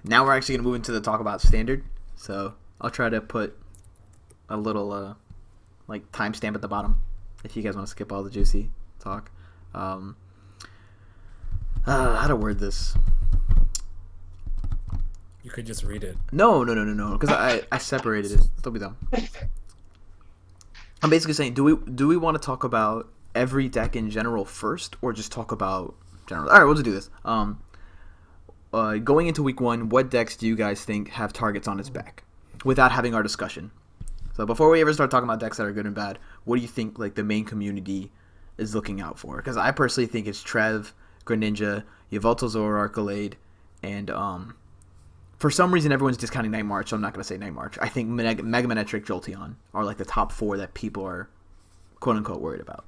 Now we're actually gonna move into the talk about standard. So I'll try to put a little like timestamp at the bottom if you guys want to skip all the juicy talk. How to word this?
You could just read it.
No, because I separated it. Don't be dumb. I'm basically saying, do we want to talk about every deck in general first, or just talk about general? All right, we'll just do this. Going into week 1, what decks do you guys think have targets on its back, without having our discussion? So before we ever start talking about decks that are good and bad, what do you think like the main community is looking out for? Because I personally think it's Trev, Greninja, Yveltal Zoro Arcalade, and for some reason everyone's discounting Night March, so I'm not going to say Night March. I think Mega Manetric, Jolteon are like the top 4 that people are quote unquote worried about.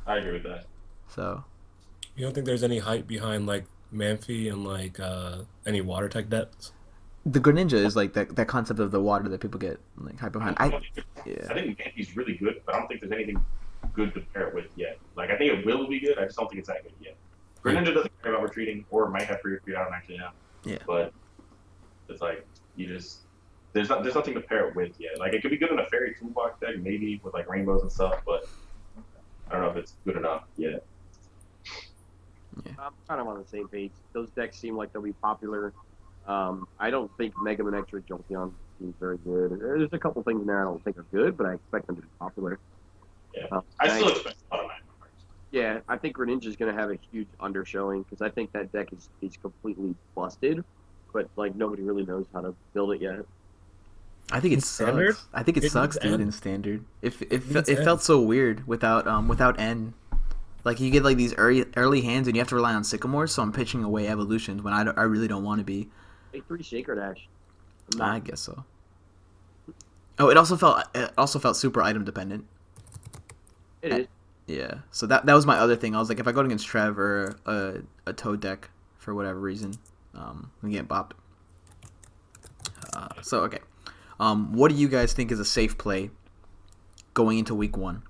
I agree with that.
So
You don't think there's any hype behind like Manphy and like any water tech decks?
the Greninja is like that concept of the water that people get like hype behind.
I
Yeah.
think Manphy's really good, but I don't think there's anything good to pair it with yet. Like I think it will be good. I just don't think it's that good yet. Greninja doesn't care without retreating, or it might have free retreat. I don't actually know.
Yeah.
But it's like there's nothing to pair it with yet. Like it could be good in a fairy toolbox deck, maybe with like rainbows and stuff, but I don't know if it's good enough yet.
I'm kind of on the same page. Those decks seem like they'll be popular. I don't think Mega Man X Jolteon seems very good. There's a couple things in there I don't think are good, but I expect them to be popular.
Yeah, I still expect a lot of Magma cards.
Yeah, I think Greninja's going to have a huge undershowing because I think that deck is completely busted, but like nobody really knows how to build it yet.
I think it
In Standard?
sucks. I think it
It
sucks,
needs
dude.
N.
In Standard, it
needs
felt
N.
so weird without N. Like you get like these early hands, and you have to rely on Sycamore. So I'm pitching away evolutions when I really don't want to be.
A 3 Sacred Ash.
I guess so. Oh, it also felt super item dependent.
It is.
Yeah, so that was my other thing. I was like, if I go against Trev or a Toad deck for whatever reason, we get bopped. So okay, what do you guys think is a safe play going into week 1?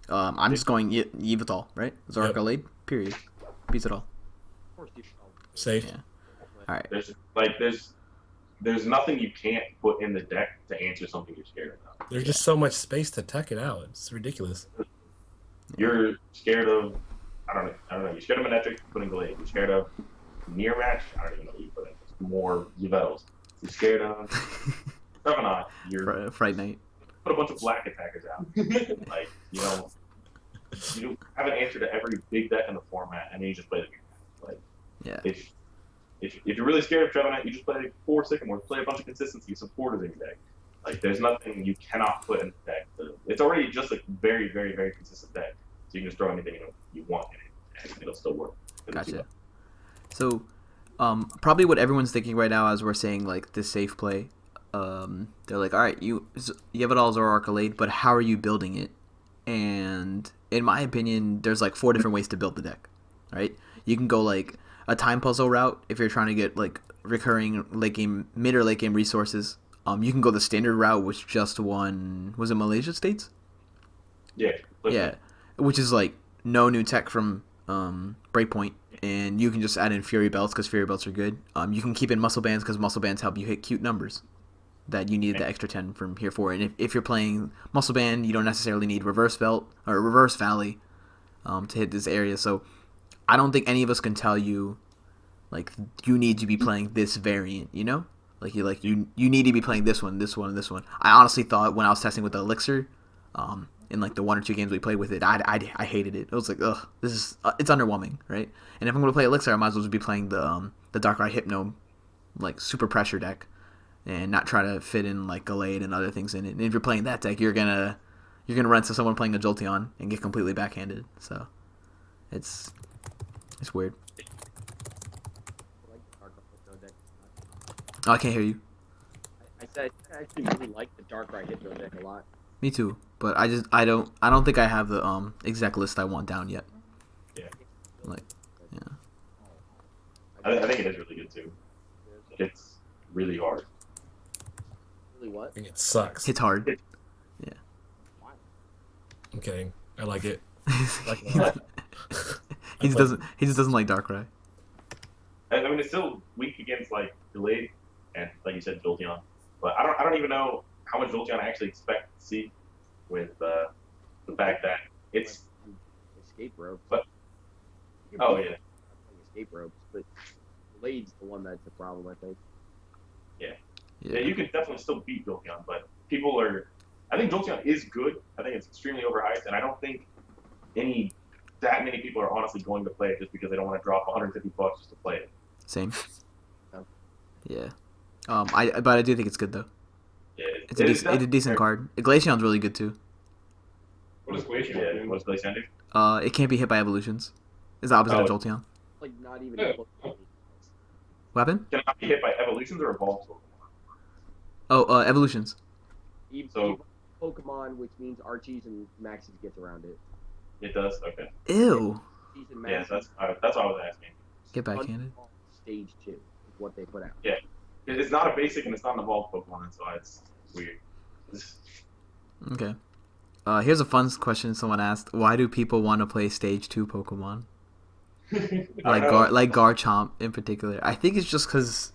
I'm just going Yveltal, right? Zorak Alade, period. Beats it all.
Of course,
Safe.
Yeah. All right.
There's nothing you can't put in the deck to answer something you're scared of.
There's just so much space to tech it out. It's ridiculous.
You're scared of I don't know. You're scared of Manectric, put in Glade. You're scared of Near Match, I don't even know what you put in. It's more Yveltals. You're scared of Trevenant. You're
Fright Night.
put a bunch of black attackers out. Like, you have an answer to every big deck in the format, and then you just play the like.
Yeah.
If you're really scared of Trevenant, you just play 4 Sycamores, play a bunch of consistency supporters in your deck. Like, there's nothing you cannot put in the deck. It's already just a very, very, very consistent deck. So you can just throw anything you want in it, and it'll still work.
Gotcha. So, probably what everyone's thinking right now as we're saying, like, this safe play, they're like, all right, you have it all Zorak Alade, but how are you building it? And in my opinion, there's, like, 4 different ways to build the deck, right? You can go, like, a time puzzle route if you're trying to get, like, recurring mid or late game resources. You can go the standard route, which just won, was it Malaysia States?
Yeah.
Yeah, which is like no new tech from Breakpoint, and you can just add in Fury Belts because Fury Belts are good. You can keep in Muscle Bands because Muscle Bands help you hit cute numbers that you need the extra 10 from here for. And if you're playing Muscle Band, you don't necessarily need Reverse Belt or Reverse Valley to hit this area. So I don't think any of us can tell you like you need to be playing this variant, you know? You need to be playing this one, this one, and this one. I honestly thought when I was testing with the Elixir, in like the 1 or 2 games we played with it, I hated it. It was like, ugh, it's underwhelming, right? And if I'm gonna play Elixir, I might as well just be playing the Darkrai Hypno, like super pressure deck, and not try to fit in like Gallade and other things in it. And if you're playing that deck, you're gonna run into someone playing a Jolteon and get completely backhanded. So it's weird. Oh, I can't hear you.
I said I actually really like the Darkrai Hypno deck a lot.
Me too, but I don't think I have the exact list I want down yet.
Yeah.
Like, yeah.
I think it is really good too. It's really hard.
Really what?
I think it sucks.
It's hard.
I'm kidding. I like it. I like it a lot.
He just doesn't like Darkrai.
I mean, it's still weak against like Delayed and like you said, Jolteon. But I don't even know how much Jolteon I actually expect to see with the fact that it's
escape ropes.
But, oh yeah.
Escape ropes, but Blade's the one that's the problem, I think.
Yeah, you can definitely still beat Jolteon, but I think Jolteon is good. I think it's extremely overhyped, and I don't think that many people are honestly going to play it just because they don't want to drop $150 just to play it.
Same.
Oh.
Yeah. But I do think it's good though.
Yeah,
It's a decent card. Glaceon's really good too.
What does Glacier
Yeah,
do?
what does Glaceon do?
It can't be hit by evolutions. It's the opposite of Jolteon.
Like not even.
Yeah.
What happened?
Can it not be hit by evolutions or evolved Pokemon?
Oh, evolutions.
So-
Pokemon, which means Archie's and Max's gets around it.
It does? Okay.
Ew.
Archie's and
Yeah,
Max's
that's what I was asking.
Get backhanded.
Stage 2 is what they put out.
It's not a basic and it's not an evolved Pokemon, that's why it's weird.
Okay. Here's a fun question someone asked. Why do people want to play Stage 2 Pokemon? like Garchomp in particular. I think it's just because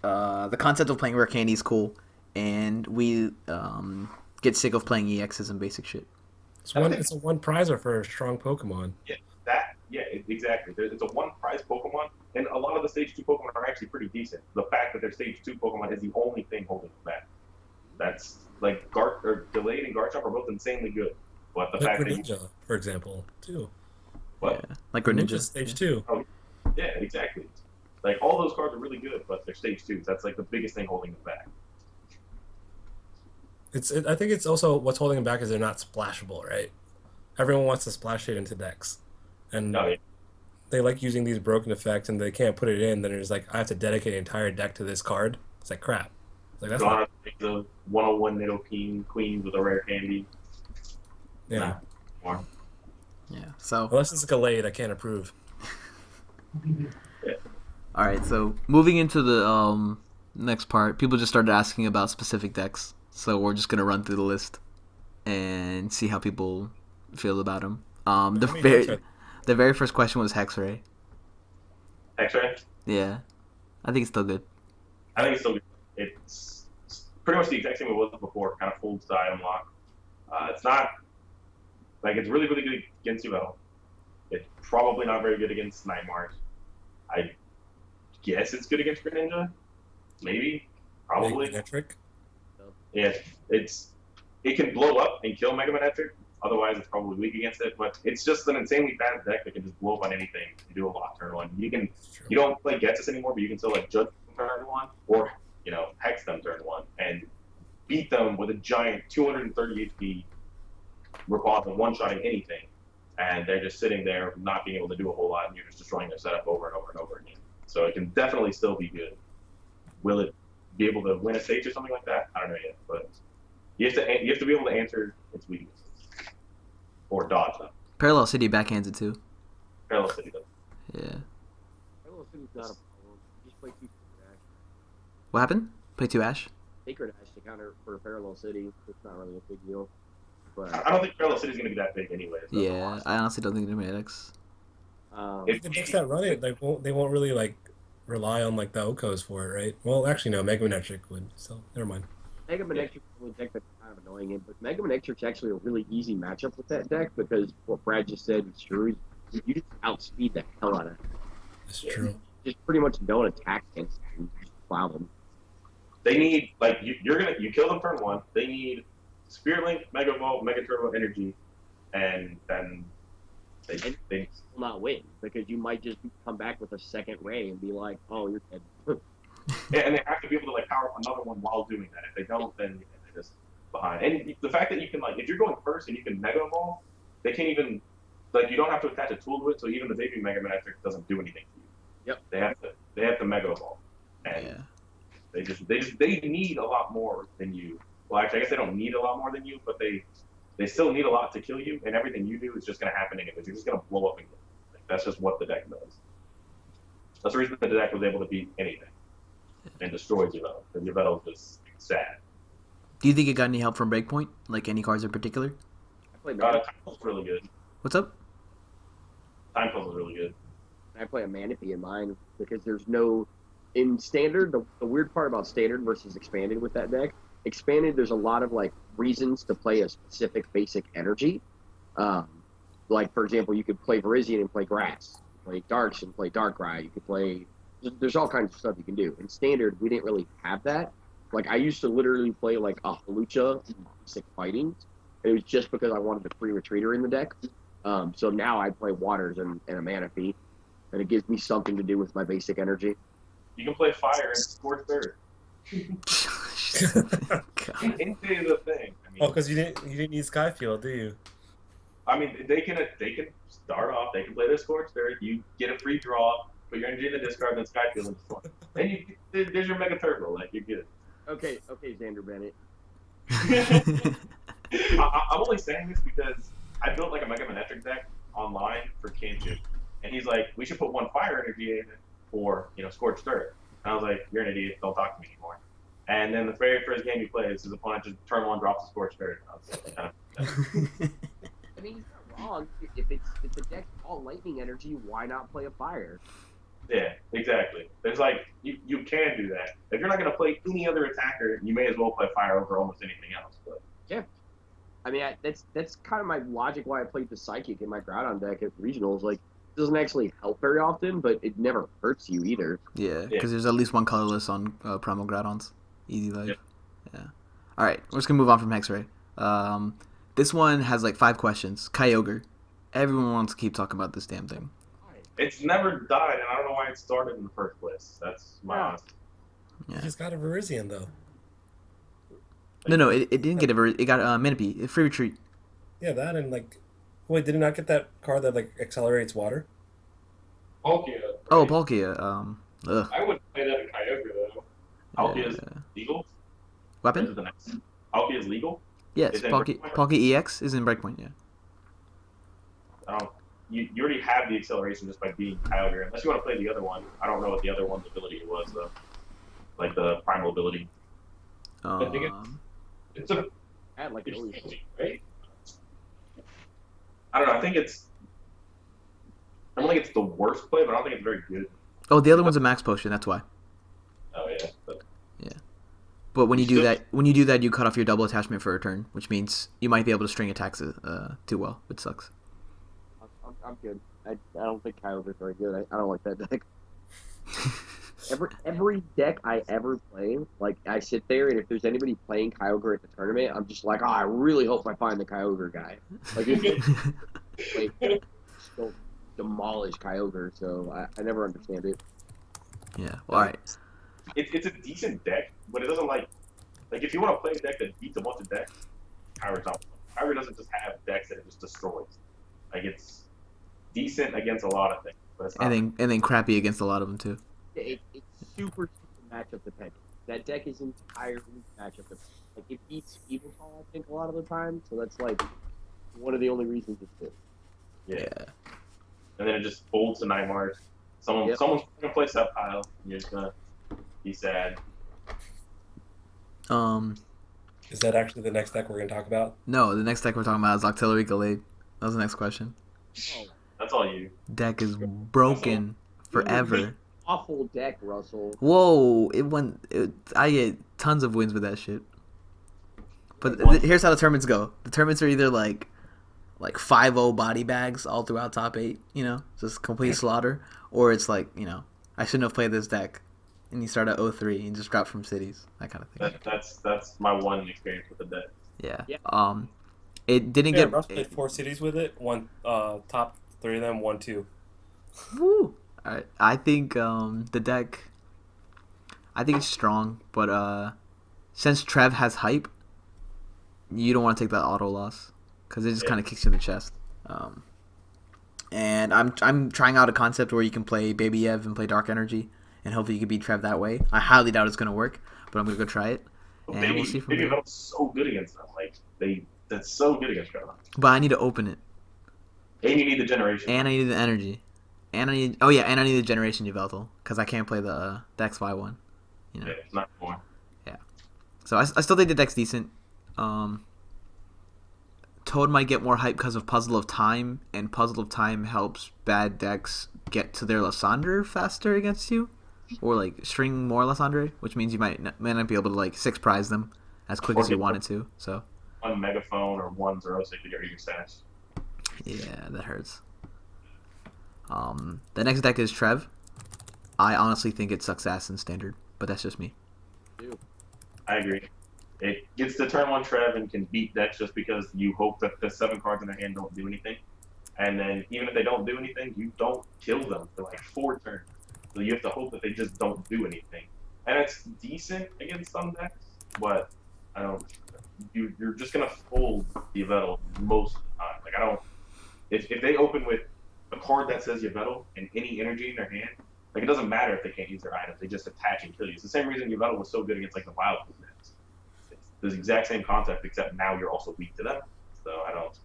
the concept of playing rare candy is cool, and we get sick of playing EXs and basic shit.
It's a one prizer for a strong Pokemon.
Exactly. It's a one prize Pokemon, and a lot of the Stage 2 Pokemon are actually pretty decent. The fact that they're Stage 2 Pokemon is the only thing holding them back. That's like Delayed and Garchomp are both insanely good, but the fact
Greninja, for example, too.
What?
Yeah, like Greninja.
Stage 2.
Oh, yeah, exactly. Like all those cards are really good, but they're Stage 2s. That's like the biggest thing holding them back.
I think it's also what's holding them back is they're not splashable, right? Everyone wants to splash it into decks, and they like using these broken effects, and they can't put it in. Then it's like I have to dedicate an entire deck to this card. It's like crap. It's like that's not...
the 101 Nidoking Queen with a rare candy.
Yeah.
Nah.
Yeah. So
unless it's Gallade, I can't approve.
Yeah.
All right. So moving into the next part, people just started asking about specific decks. So we're just gonna run through the list and see how people feel about them. The very first question was Hexray.
Hexray?
Yeah, I think it's still good.
I think it's still good. It's pretty much the exact same it was before. Kind of folds to item lock. It's not like it's really really good against Yveltal. It's probably not very good against Nightmare. I guess it's good against Greninja. Maybe. Probably.
Metric.
Yeah, it can blow up and kill Mega Manectric. Otherwise, it's probably weak against it. But it's just an insanely fast deck that can just blow up on anything and do a lot turn one. You don't play Getsus anymore, but you can still like Judge them turn one or Hex them turn one and beat them with a giant 230 HP Rayquaza one-shotting anything, and they're just sitting there not being able to do a whole lot, and you're just destroying their setup over and over and over again. So it can definitely still be good. Will it be able to win a stage or something like that? I don't know yet, but you have to be able to answer its weaknesses or dodge them.
Parallel City backhands it too.
Parallel City does.
Yeah.
Parallel City's not a problem. Just play 2 Sacred Ash.
What happened? Play 2 Ash?
Sacred Ash to counter for Parallel City. It's not really a big deal. But
I don't think Parallel City's going to be that big anyway. So
Yeah, I honestly don't think they're Medics.
If
the decks that run it, they won't really like rely on like the Okos for it, right? Well, actually, no. Mega Manectric would. So never mind.
Mega Manectric is a deck that's kind of annoying it, but Mega Manectric's actually a really easy matchup with that deck because what Brad just said is true. You just outspeed the hell out of it.
That's true.
Just pretty much don't attack against them. Just plow them.
They need you kill them turn one. They need Spirit Link, Mega Evolve, Mega Turbo Energy, and then they
will not win because you might just come back with a second ray and be like, oh, you're dead.
Yeah, and they have to be able to like power up another one while doing that. If they don't, then they're just behind. And the fact that you can if you're going first and you can Mega Evolve, they can't even you don't have to attach a tool to it. So even the debut Mega Manectric doesn't do anything to you.
Yep.
They have to Mega Evolve, and they need a lot more than you. Well, actually, I guess they don't need a lot more than you, but they still need a lot to kill you, and everything you do is just going to happen anyway. You're just going to blow up and kill. That's just what the deck does. That's the reason the deck was able to beat anything and destroy Yveltal. Because Yveltal's just sad.
Do you think it got any help from Breakpoint? Like any cards in particular?
I play
Time Puzzle's really good.
What's up?
Time Puzzle's really good.
I play a Manaphy in mine because there's no... In Standard, the weird part about Standard versus Expanded with that deck, Expanded, there's a lot of reasons to play a specific basic energy. Like, for example, you could play Virizion and play Grass. Play Darks and play Darkrai. You could play... There's all kinds of stuff you can do. In Standard, we didn't really have that. I used to literally play, a Hawlucha in basic fighting. It was just because I wanted a free retreater in the deck. So now I play Waters and a Manaphy, and it gives me something to do with my basic energy.
You can play Fire and score third. Into the thing.
Because you didn't need Skyfield, do you?
I mean, they can start off. They can play their Scorch Third. You get a free draw. Put your energy in the discard, then Skyfield and destroy. Then there's your Mega Turbo. You're good.
Okay, Xander Bennett.
I'm only saying this because I built a Mega Manectric deck online for Kinship, and he's like, we should put one Fire energy in for Scorch Third. And I was like, you're an idiot. Don't talk to me anymore. And then the very first game he plays, his opponent just turn one drops a Scorch Third. I was like,
I mean, he's not wrong. If a deck's all lightning energy, why not play a fire?
Yeah, exactly. There's like you can do that. If you're not gonna play any other attacker, you may as well play fire over almost anything else. But
Yeah. I mean, that's kind of my logic why I played the Psychic in my Groudon deck at regionals. Like, it doesn't actually help very often, but it never hurts you either.
Yeah, because there's at least one colorless on Primal Groudons. Easy life. Yeah. All right, we're just gonna move on from Hexray. This one has like 5 questions. Kyogre. Everyone wants to keep talking about this damn thing.
it's never died, and I don't know why it started in the first place. That's my honest.
Yeah.
He's got a Virizion though.
No, it didn't get it got Minipie. Free retreat.
Yeah, that and like, wait, did it not get that card that like accelerates water?
Palkia. Right?
Oh, Palkia. Ugh.
I wouldn't play that in Kyogre though.
Palkia is legal.
Weapon?
This is the next. Palkia is legal.
Yes,
Is it
Palkia
Breakpoint?
Palkia EX is in Breakpoint. Yeah.
I don't. You already have the acceleration just by being Kyogre. Unless you want to play the other one. I don't know what the other one's ability was though. Like the primal ability.
I think it's a
I had like an always
right?
I don't know. I don't think it's the worst play, but I don't think it's very good.
Oh, the other one's a max potion. That's why.
Oh yeah.
But when you
You
do that, you cut off your double attachment for a turn, which means you might be able to string attacks too well, which sucks.
I'm good. I don't think Kyogre's very good. I don't like that deck. Every deck I ever play, like I sit there and if there's anybody playing Kyogre at the tournament, I'm just like, I really hope I find the Kyogre guy. Like, like still demolish Kyogre, so I never understand it.
Yeah. Well, all right.
It's a decent deck, but it doesn't like if you want to play a deck that beats a bunch of decks, Kyogre's not. Kyogre doesn't just have decks that it just destroys. Like it's decent against a lot of things, but it's not.
And then crappy against a lot of them too.
It's super matchup dependent. That deck is entirely matchup dependent. Like it beats Evil Call, I think, a lot of the time. So that's like one of the only reasons it's good.
Yeah. And then it just folds to Nightmare. Someone's gonna play Sceptile, and you're just gonna be sad.
Is that actually the next deck we're gonna talk about?
No, the next deck we're talking about is Octillery Gallade. That was the next question.
That's all you.
Deck is broken forever.
Awful deck, Russell.
Whoa! I get tons of wins with that shit. But here's how the tournaments go. The tournaments are either like 5-0 body bags all throughout top 8, just complete slaughter, or it's like, I shouldn't have played this deck, and you start at 0-3 and just drop from cities, that kind of thing.
That's my one experience with the deck.
Yeah. It didn't get.
Russ played 4 cities with it. One top 3 of them, 1, 2.
Woo! All right. I think the deck. I think it's strong, but since Trev has hype, you don't want to take that auto loss because it just kind of kicks you in the chest. And I'm trying out a concept where you can play Baby Ev and play Dark Energy, and hopefully you can beat Trev that way. I highly doubt it's gonna work, but I'm gonna go try it, and we'll see from there.
That's so good against them. That's so good against Trev.
But I need to open it,
And you need the generation.
and I need the energy, and I need the Generation Yveltal because I can't play the XY one.
Yeah, it's not more.
So I still think the deck's decent. Toad might get more hype because of Puzzle of Time, and Puzzle of Time helps bad decks get to their Lysandre faster against you, or like string more Lysandre, which means you might not be able to like 6 prize them as quick as you wanted to. So
One Megaphone or 1 Zerosic to get your stats.
yeah, that hurts. The next deck is Trev. I honestly think it sucks ass in Standard, but that's just me.
I agree. It gets to turn 1 Trev and can beat decks just because you hope that the 7 cards in their hand don't do anything. And then even if they don't do anything, you don't kill them for like 4 turns. So you have to hope that they just don't do anything. And it's decent against some decks, but I don't. You're just gonna fold the Yveltal most of the time. Like I don't. If they open with a card that says Yveltal and any energy in their hand, like it doesn't matter if they can't use their items. They just attach and kill you. It's the same reason Yveltal was so good against like the Wild decks. It's the exact same concept, except now you're also weak to them. So I don't.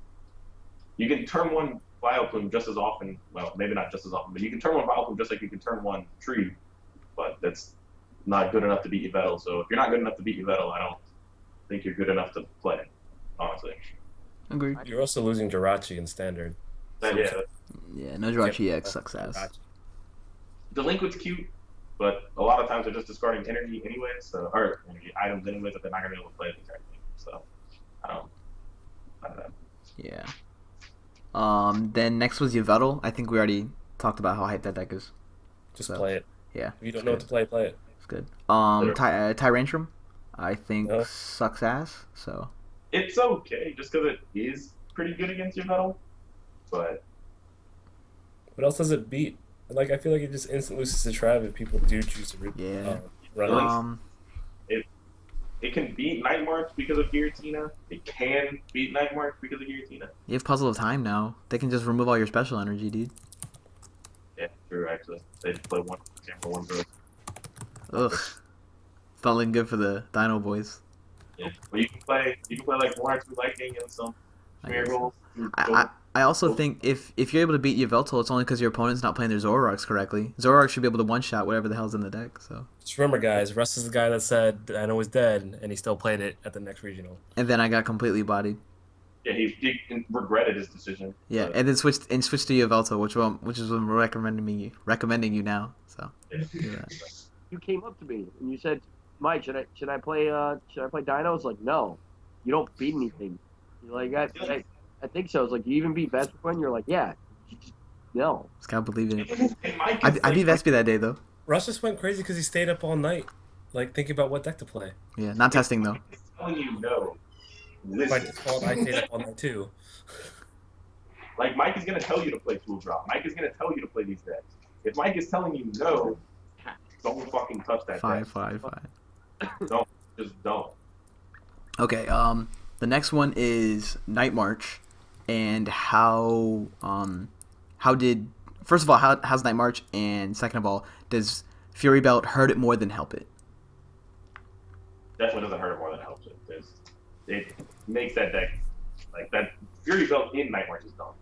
You can turn 1 Vileplume just as often. Well, maybe not just as often, but you can turn 1 Vileplume just like you can turn 1 Tree. But that's not good enough to beat Yveltal. So if you're not good enough to beat Yveltal, I don't think you're good enough to play, honestly.
Agreed.
You're also losing Jirachi in standard.
That,
So
yeah,
Yeah, no Jirachi EX sucks ass.
Jirachi.
Delinquent's cute, but a lot of times they're just discarding energy anyway, so or energy items anyway, that they're not gonna be able to play the entire thing. So I don't know.
Yeah. Then next was Yveltal. I think we already talked about how hyped that deck is.
Just
So,
play it.
Yeah.
If you don't
it's
know
good.
what to play, play it.
It's good.
Literally.
Tyrantrum, I think
No.
sucks ass. So
It's okay, just because it is pretty good against your metal, but
What else does it beat? Like, I feel like it just instant loses to Trav if people do choose to
Yeah.
run it.
it can beat Night March because of Giratina. It can beat Night March because of Giratina.
you have Puzzle of Time now. They can just remove all your special energy, dude.
Yeah, true. Actually, they just play one camera, one girl.
Ugh. It's not looking good for the Dino boys.
Yeah, but you can play like 1 or 2 lightning and some
I guess.
miracles.
I also think if you're able to beat Yveltal, it's only because your opponent's not playing their Zoroarks correctly. Zoroark should be able to one-shot whatever the hell's in the deck. So.
Just remember, guys, Russ is the guy that said Dino was dead, and he still played it at the next regional.
And then I got completely bodied.
Yeah, he regretted his decision.
Yeah,
but-
and then switched to Yveltal, which is what I'm recommending you now. So. do that.
You came up to me and you said, "Mike, should I play Dino?" I was like, "No, you don't beat anything." You're like, I think so. I was like, "You even beat Vespa?" You're like, "Yeah." No.
Just gotta believe in it.
And Mike
I
is
beat Vespi that day though.
Russ just went crazy because he stayed up all night, like thinking about what deck to play.
Yeah, not testing though.
He's telling you no.
By
Listen,
default, I stayed up all night too.
like Mike is gonna tell you to play Tool Drop. Mike is gonna tell you to play these decks. If Mike is telling you no, don't fucking touch that
Five.
deck. Just don't.
Okay. The next one is Night March, and how did first of all how's Night March, and second of all, does Fury Belt hurt it more than help it?
Definitely doesn't hurt it more than it helps it. It makes that deck like that. Fury Belt in Night March is dumb.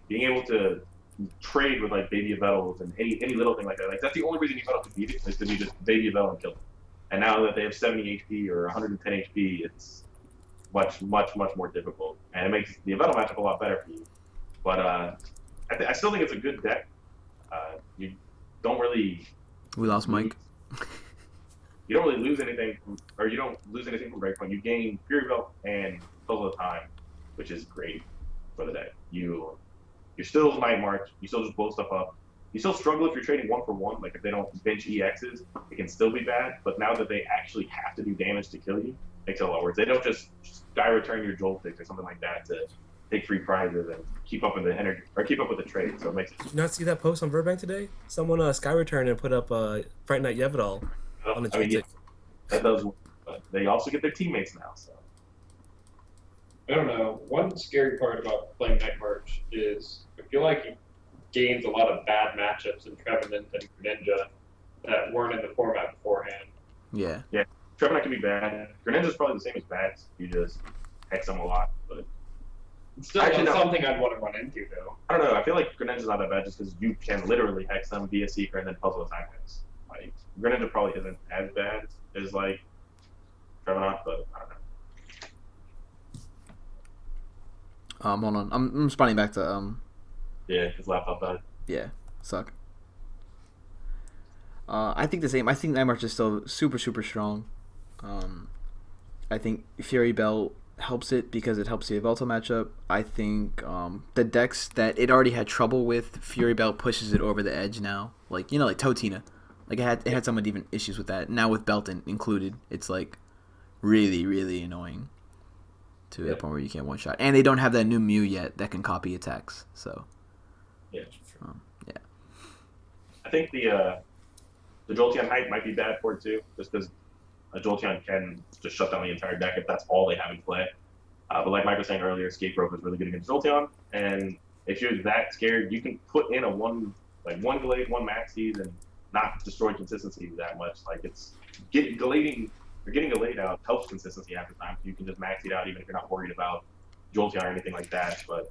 Being able to trade with like Baby Yveltals and any little thing like that. Like that's the only reason Yveltal could beat it is to be just Baby Yveltal and kill it. And now that they have 70 HP or 110 HP, it's much more difficult, and it makes the Yveltal matchup a lot better for you. But I still think it's a good deck. You don't really
We lost Mike.
you don't really lose anything, or you don't lose anything from Breakpoint. You gain Fury Belt and Puzzle of Time, which is great for the deck. You're still Night March. You still just blow stuff up. You still struggle if you're trading 1-for-1. Like if they don't bench EXs, it can still be bad. But now that they actually have to do damage to kill you, it makes it a lot worse. They don't just die return your Joltix or something like that to take free prizes and keep up with the energy or keep up with the trade. So it makes it.
Did you not see that post on Burbank today? Someone Sky Return and put up Fright Night Yevdal on the
I mean,
Joltik.
that does work, but they also get their teammates now. So
I don't know. One scary part about playing Night March is I feel like he gains a lot of bad matchups in Trevenant and Greninja that weren't in the format beforehand.
Yeah.
Trevenant can be bad. Greninja's probably the same as Bats. You just hex them a lot, but.
Still,
Actually,
that's
no.
something I'd want to run into, though.
I don't know. I feel like Greninja's not that bad just because you can literally hex them via Seeker and then Puzzle of Time hex. Like Greninja probably isn't as bad as like Trevenant, but I don't know.
Hold on. I'm responding back to
Yeah, his laptop died.
yeah, suck. I think the same. I think Night March is still super strong. I think Fury Belt helps it because it helps the Yveltal matchup. I think the decks that it already had trouble with, Fury Belt pushes it over the edge now. Like like Totina, like it had some even issues with that. Now with Belt included, it's like really annoying to the point where you can't one shot. And they don't have that new Mew yet that can copy attacks. So
Yeah.
yeah.
I think the Jolteon height might be bad for it too, just because a Jolteon can just shut down the entire deck if that's all they have in play. But like Mike was saying earlier, Escape Rope is really good against Jolteon, and if you're that scared, you can put in one Glade, one Maxis, and not destroy consistency that much. Like it's getting Glade out helps consistency half the time, so you can just max it out even if you're not worried about Jolteon or anything like that. But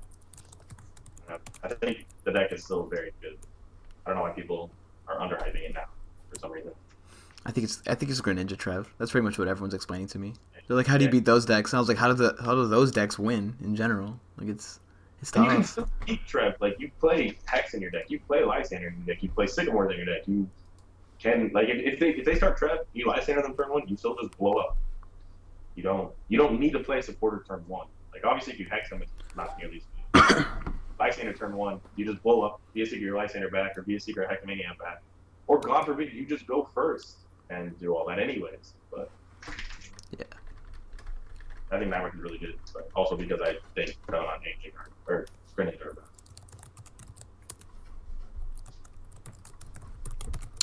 I think the deck is still very good. I don't know why people are underhyping it now for some reason.
I think it's Greninja Trev. That's pretty much what everyone's explaining to me. They're like, how do you beat those decks? And I was like, how do those decks win in general? Like it's
And you can
tough.
still beat Trev. Like you play Hex in your deck, you play Lysander in your deck, you play Sycamore in your deck. You can like if they start Trev, you Lysander them turn 1, you still just blow up. You don't need to play a supporter turn 1. Like obviously if you Hex them, it's not nearly as good. Lysander turn 1, you just blow up, be a secret your Lysander back, or be a secret Hexamania back. Or God forbid you just go first and do all that anyways. But
Yeah.
I think Maverick is really good, but also because I think on Ancient or Greninja.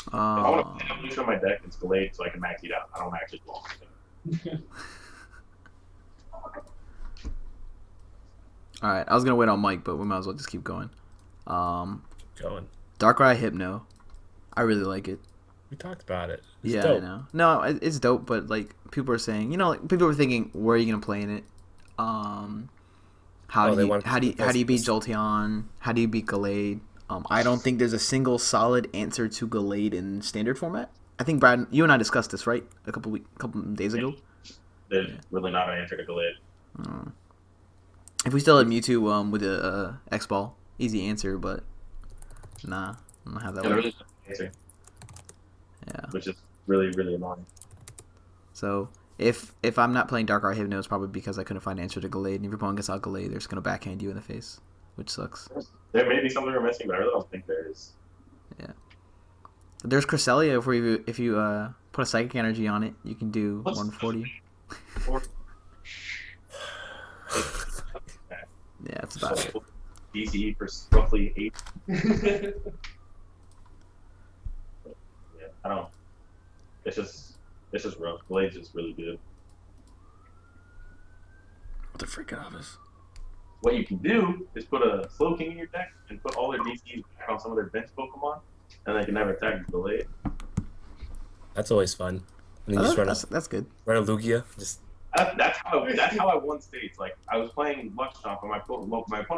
If I want to play Evolution on my deck, it's delayed so I can max it out. I don't actually blow it.
All right, I was gonna wait on Mike, but we might as well just keep going.
Going.
Darkrai Hypno, I really like it.
We talked about it. It's
Yeah,
dope.
I know. No, it's dope, but like people are saying, like people were thinking, where are you gonna play in it? How do you beat Jolteon? How do you beat Gallade? I don't think there's a single solid answer to Gallade in standard format. I think Brad, you and I discussed this right a couple days ago.
There's really not an answer to Gallade.
If we still had Mewtwo with a X Ball, easy answer, but nah, I don't have that.
There really isn't an answer.
Yeah.
Which is really, really annoying.
So if I'm not playing Darkrai Hypno, it's probably because I couldn't find an answer to Gallade. And if your opponent gets out Gallade, they're just gonna backhand you in the face, which sucks.
There may be something we're missing, but I really don't think there is.
Yeah. But there's Cresselia. If you put a Psychic Energy on it, you can do 140.
Or
Yeah, that's about it.
DCE for roughly 8. Yeah, I don't. It's just rough. Blade's just really good.
What the freak out of this?
What you can do is put a Slow King in your deck and put all their DCs back on some of their bench Pokemon, and they can never attack the Blade.
That's always fun. And then you just
That's good.
run a Lugia. Just
That's how I won states. Like I was playing Luckshop, and my opponent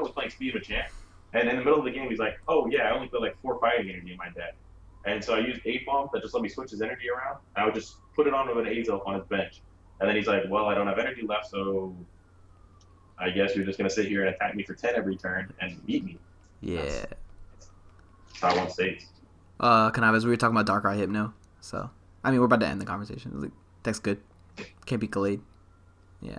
was playing Speed of a Champ, and in the middle of the game he's like, "Oh yeah, I only put like 4 fighting energy in my deck," and so I used 8 Bomb that just let me switch his energy around. I would just put it onto an Azel on his bench, and then he's like, "Well, I don't have energy left, so I guess you're just gonna sit here and attack me for 10 every turn and beat me."
Yeah.
That's how I won states.
Canaves, we were talking about Darkrai Hypno, so I mean we're about to end the conversation. Like, that's good. Can't beat Gallade. Yeah.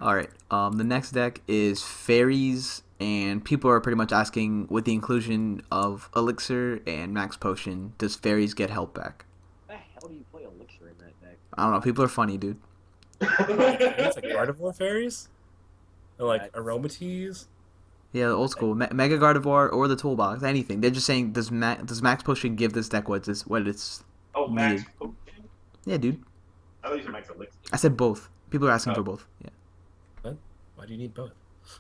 All right. The next deck is Fairies, and people are pretty much asking, with the inclusion of Elixir and Max Potion, does Fairies get help back?
How the hell do you play Elixir in that deck?
I don't know. People are funny, dude.
it's like Gardevoir fairies, or like Aromateas.
Yeah, old school. Mega Gardevoir or the Toolbox, anything. They're just saying, does Max Potion give this deck what it's
Oh, Max
needed?
Potion?
Yeah, dude.
I thought you said Max Elixir.
I said both. People are asking for both. Yeah.
What? Why do you need both?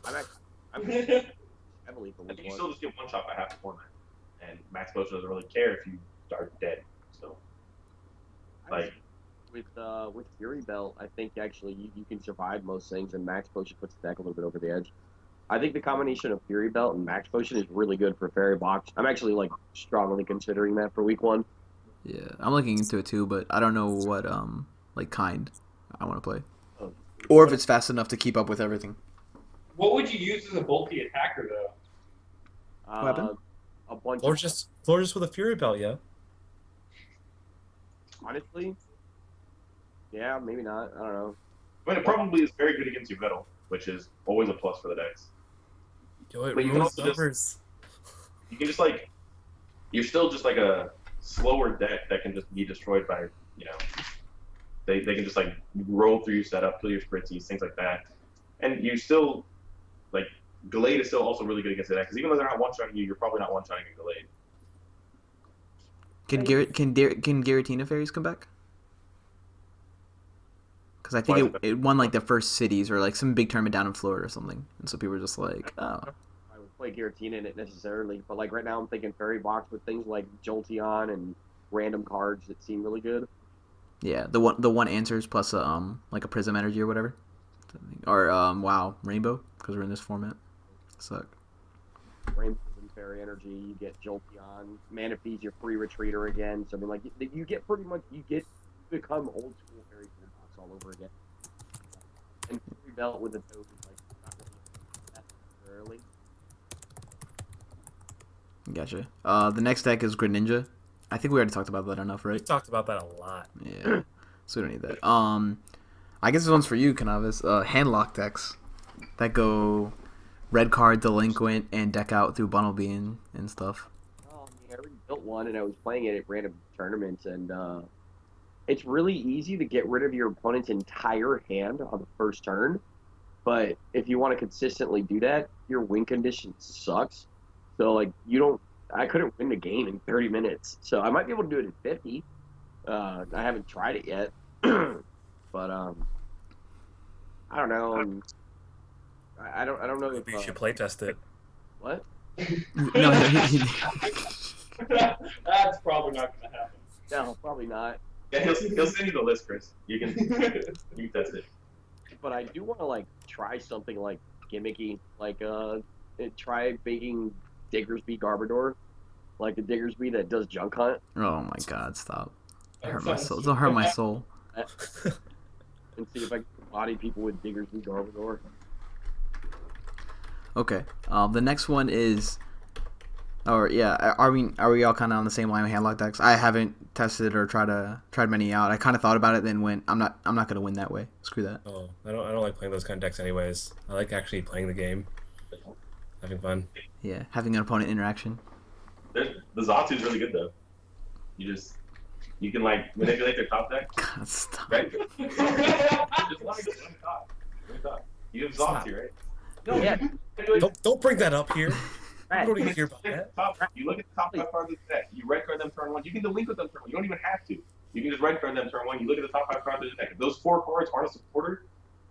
I'm heavily for
I think you
one.
still just get one shot by half the format, and Max Potion doesn't really care if you start dead. So, like,
With Fury Belt, I think actually you can survive most things, and Max Potion puts the deck a little bit over the edge. I think the combination of Fury Belt and Max Potion is really good for Fairy Box. I'm actually like strongly considering that for week 1.
Yeah, I'm looking into it too, but I don't know what like kind I want to play, or if it's fast enough to keep up with everything.
What would you use as a bulky attacker, though?
Weapon?
A bunch
Or
of
just with a Fury Belt, yeah.
honestly. Yeah, maybe not. I don't know.
I mean, it probably is very good against your metal, which is always a plus for the decks.
Yo, it
But you can
rules
also just-
numbers.
You can just like, you're still just like a slower deck that can just be destroyed by, they can just like roll through your setup, kill your spritzies, things like that, and you still like Gallade is still also really good against the deck because even though they're not one shotting you, you're probably not one shotting a Gallade.
Can Giratina Fairies come back? Because I think it won like the first cities or like some big tournament down in Florida or something, and so people were just like, oh.
I would play Giratina in it necessarily, but like right now I'm thinking Fairy Box with things like Jolteon and random cards that seem really good.
Yeah, the one answers plus like a Prism Energy or whatever, or Rainbow because we're in this format. Suck.
Rainbow and Fairy Energy, you get Jolteon, Manaphy's your free retreater again. So I mean, like you get pretty much you become old school Fairy Toolbox all over again. And Fairy Belt with a toad is like not really that necessarily.
Gotcha. The next deck is Greninja. I think we already talked about that enough,
We
right?
talked about that a lot.
Yeah. So we don't need that. I guess this one's for you, Canaves. Handlock decks that go red card, delinquent, and deck out through Bunnelby and stuff.
Oh, I already built one, and I was playing it at random tournaments, and it's really easy to get rid of your opponent's entire hand on the first turn. But if you want to consistently do that, your win condition sucks. So like I couldn't win the game in 30 minutes. So I might be able to do it in 50. I haven't tried it yet, but I don't know. I don't know if
Maybe you should play test it.
what.
No,
That's probably not going to happen.
No, probably not.
Yeah, he'll send you the list, Chris. You can test it.
But I do want to like try something like gimmicky, like try making Diggersby Garbodor, like a Diggersby that does junk hunt,
oh my God! Stop.
That
Hurt my
sounds-
soul. Don't hurt my soul.
and see if I can body people with Diggersby Garbodor.
Okay. The next one is, or yeah, are we all kind of on the same line with handlock decks? I haven't tested or tried many out. I kind of thought about it, then went, I'm not gonna win that way. Screw that.
Oh, I don't like playing those kind of decks anyways. I like actually playing the game, having fun.
Yeah, having an opponent interaction.
The Zatu is really good though. You can like manipulate their top deck.
God, stop.
Right? Just let me talk. You have Zatu, right? No,
Yeah.
Don't bring that up here.
Right.
You don't need to hear about that.
You look at the top 5 cards of the deck. You red card them turn 1. You can delinquent them turn 1. You don't even have to. You can just red card them turn 1. You look at the top 5 cards of the deck. If those 4 cards aren't a supporter,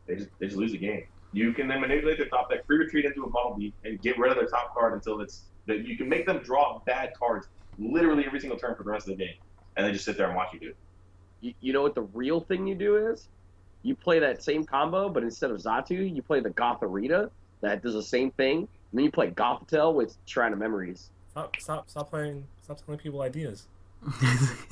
they just lose the game. You can then manipulate their top deck, free retreat into a Bunnelby, and get rid of their top card until that you can make them draw bad cards literally every single turn for the rest of the game, and then just sit there and watch you do it.
You know what the real thing you do is? You play that same combo, but instead of Zatu, you play the Gotharita that does the same thing. And then you play Gothitelle with Shrine of Memories.
Stop telling people ideas.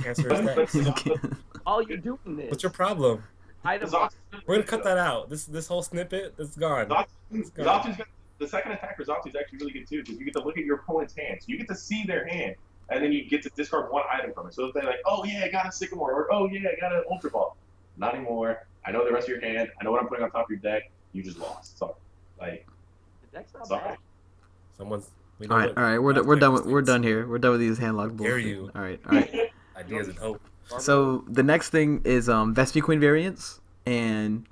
Answer is that.
All you're doing is
What's your problem?
I
Zatu's
We're gonna cut that out. This whole snippet is gone.
The second attack for Zatu is actually really good too, because you get to look at your opponent's hand. So you get to see their hand, and then you get to discard one item from it. So if they're like, oh yeah, I got a Sycamore, or oh yeah, I got an Ultra Ball. Not anymore. I know the rest of your hand. I know what I'm putting on top of your deck. You just lost. So, like,
the deck's not
sorry.
bad.
We know
All right. We're done here. We're done with these handlock
Dare
bullshit.
you.
All right.
Ideas and hope.
So the next thing is Vespiquen variants, and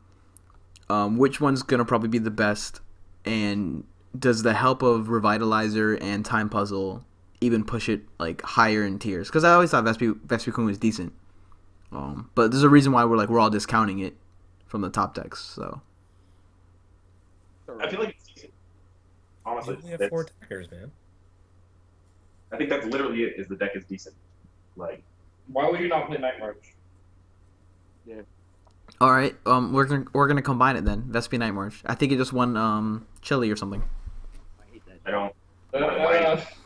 which one's gonna probably be the best, and does the help of Revitalizer and Time Puzzle even push it like higher in tiers? Because I always thought Vespiquen was decent, but there's a reason why we're all discounting it from the top decks. So
I feel like it's decent.
You
Honestly,
only have 4 attackers, man.
I think that's literally it. Is the deck is decent. Like,
Why would you not play Night March?
all right, we're gonna combine it then. Vespi Night March. I think it just won Chili or something.
I hate that.
I don't.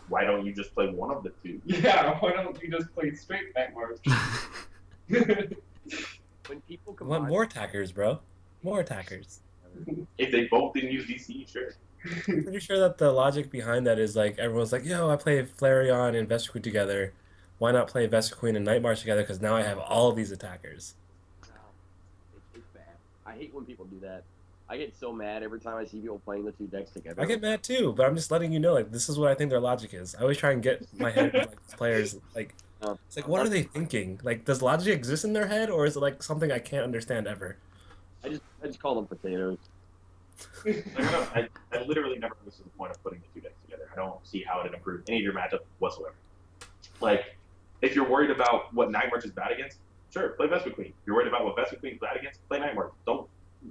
Why don't you just play one of the two?
Yeah, why don't you just play straight Night March?
When people
I want
combine,
more attackers, bro. More attackers.
If they both didn't use DC, sure.
I'm pretty sure that the logic behind that is like everyone's like, yo, I play Flareon and Vespiquen together. Why not play Vespiquen and Night March together? Because now I have all of these attackers.
no, it's bad. I hate when people do that. I get so mad every time I see people playing the 2 decks together.
I get mad too, but I'm just letting you know, like, this is what I think their logic is. I always try and get my head with, like, these players, like, it's like, what are they thinking? Like, does logic exist in their head, or is it like something I can't understand ever?
I just call them potatoes.
I literally never understood the point of putting the 2 decks together. I don't see how it'd improve any of your matchup whatsoever. Like, if you're worried about what Night March is bad against, sure, play Vespiquen. If you're worried about what Vespiquen is bad against, play Night March. Don't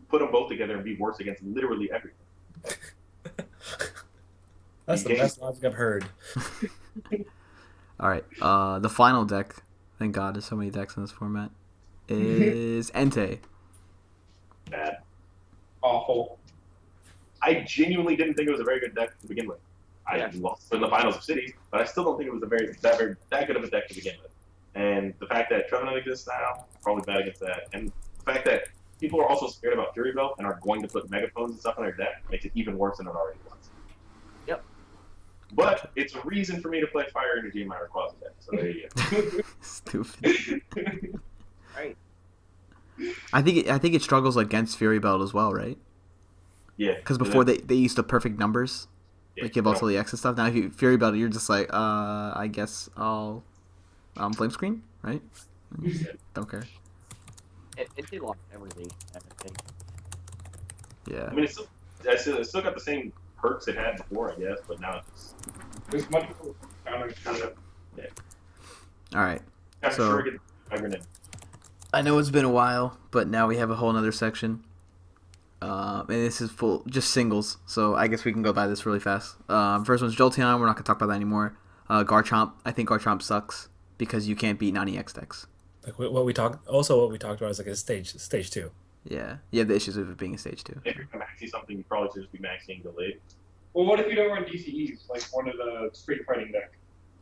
put them both together and be worse against literally everything.
That's the best logic I've heard.
All right. The final deck. Thank God, there's so many decks in this format. Is Entei.
Bad.
Awful.
I genuinely didn't think it was a very good deck to begin with. I lost in the finals of cities, but I still don't think it was that good of a deck to begin with. And the fact that Trevenant exists now, probably bad against that. And the fact that people are also scared about Fury Belt and are going to put megaphones and stuff in their deck makes it even worse than it already was.
Yep.
But it's a reason for me to play Fire Energy in my Rayquaza deck. So there you go.
Stupid.
Right.
I think it struggles against Fury Belt as well, right?
Yeah.
Because before they used to perfect numbers, like give all the X and stuff. Now if you Fury Belt, you're just like, I guess I'll Flame Screen, right? Don't care.
It did lost everything, I think.
Yeah.
I mean, it's still got the same perks it had before, I guess, but now it's
There's much more counter.
All right.
I'm
So-
sure it gets everything.
I know it's been a while, but now we have a whole nother section. And this is full just singles, so I guess we can go by this really fast. First one's Jolteon. We're not gonna talk about that anymore. Garchomp. I think Garchomp sucks because you can't beat 90X decks.
Like what we talked about is like a stage 2.
Yeah, you have the issues with it being a stage 2.
If you're going to maxi something, you probably should just be maxing delayed.
Well, what if you don't run DCEs, like one of the straight fighting deck?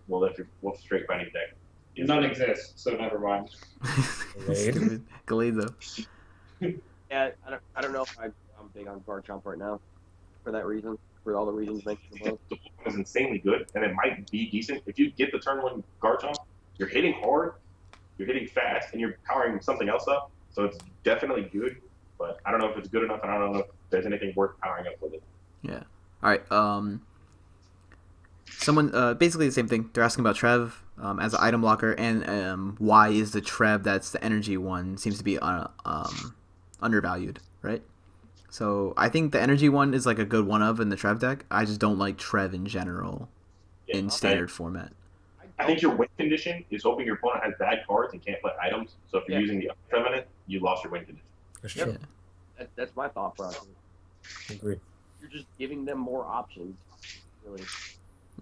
Well, if you're straight fighting deck.
None exists, so never mind.
Stupid. Gallade though.
Yeah, I don't know if I'm big on Garchomp right now for that reason, for all the reasons mentioned above.
The Pokemon is insanely good, and it might be decent. If you get the turn 1 Garchomp, you're hitting hard, you're hitting fast, and you're powering something else up. So it's definitely good, but I don't know if it's good enough, and I don't know if there's anything worth powering up with it.
Yeah. All right. Someone basically the same thing. They're asking about Trev as an item blocker, and why is the Trev that's the energy one seems to be undervalued, right? So I think the energy one is like a good one of in the Trev deck. I just don't like Trev in general in standard format.
I think your win condition is hoping your opponent has bad cards and can't play items. So if you're using the feminine, you lost your win condition.
For sure.
Yeah.
That's my thought process.
Agree.
You're just giving them more options, really.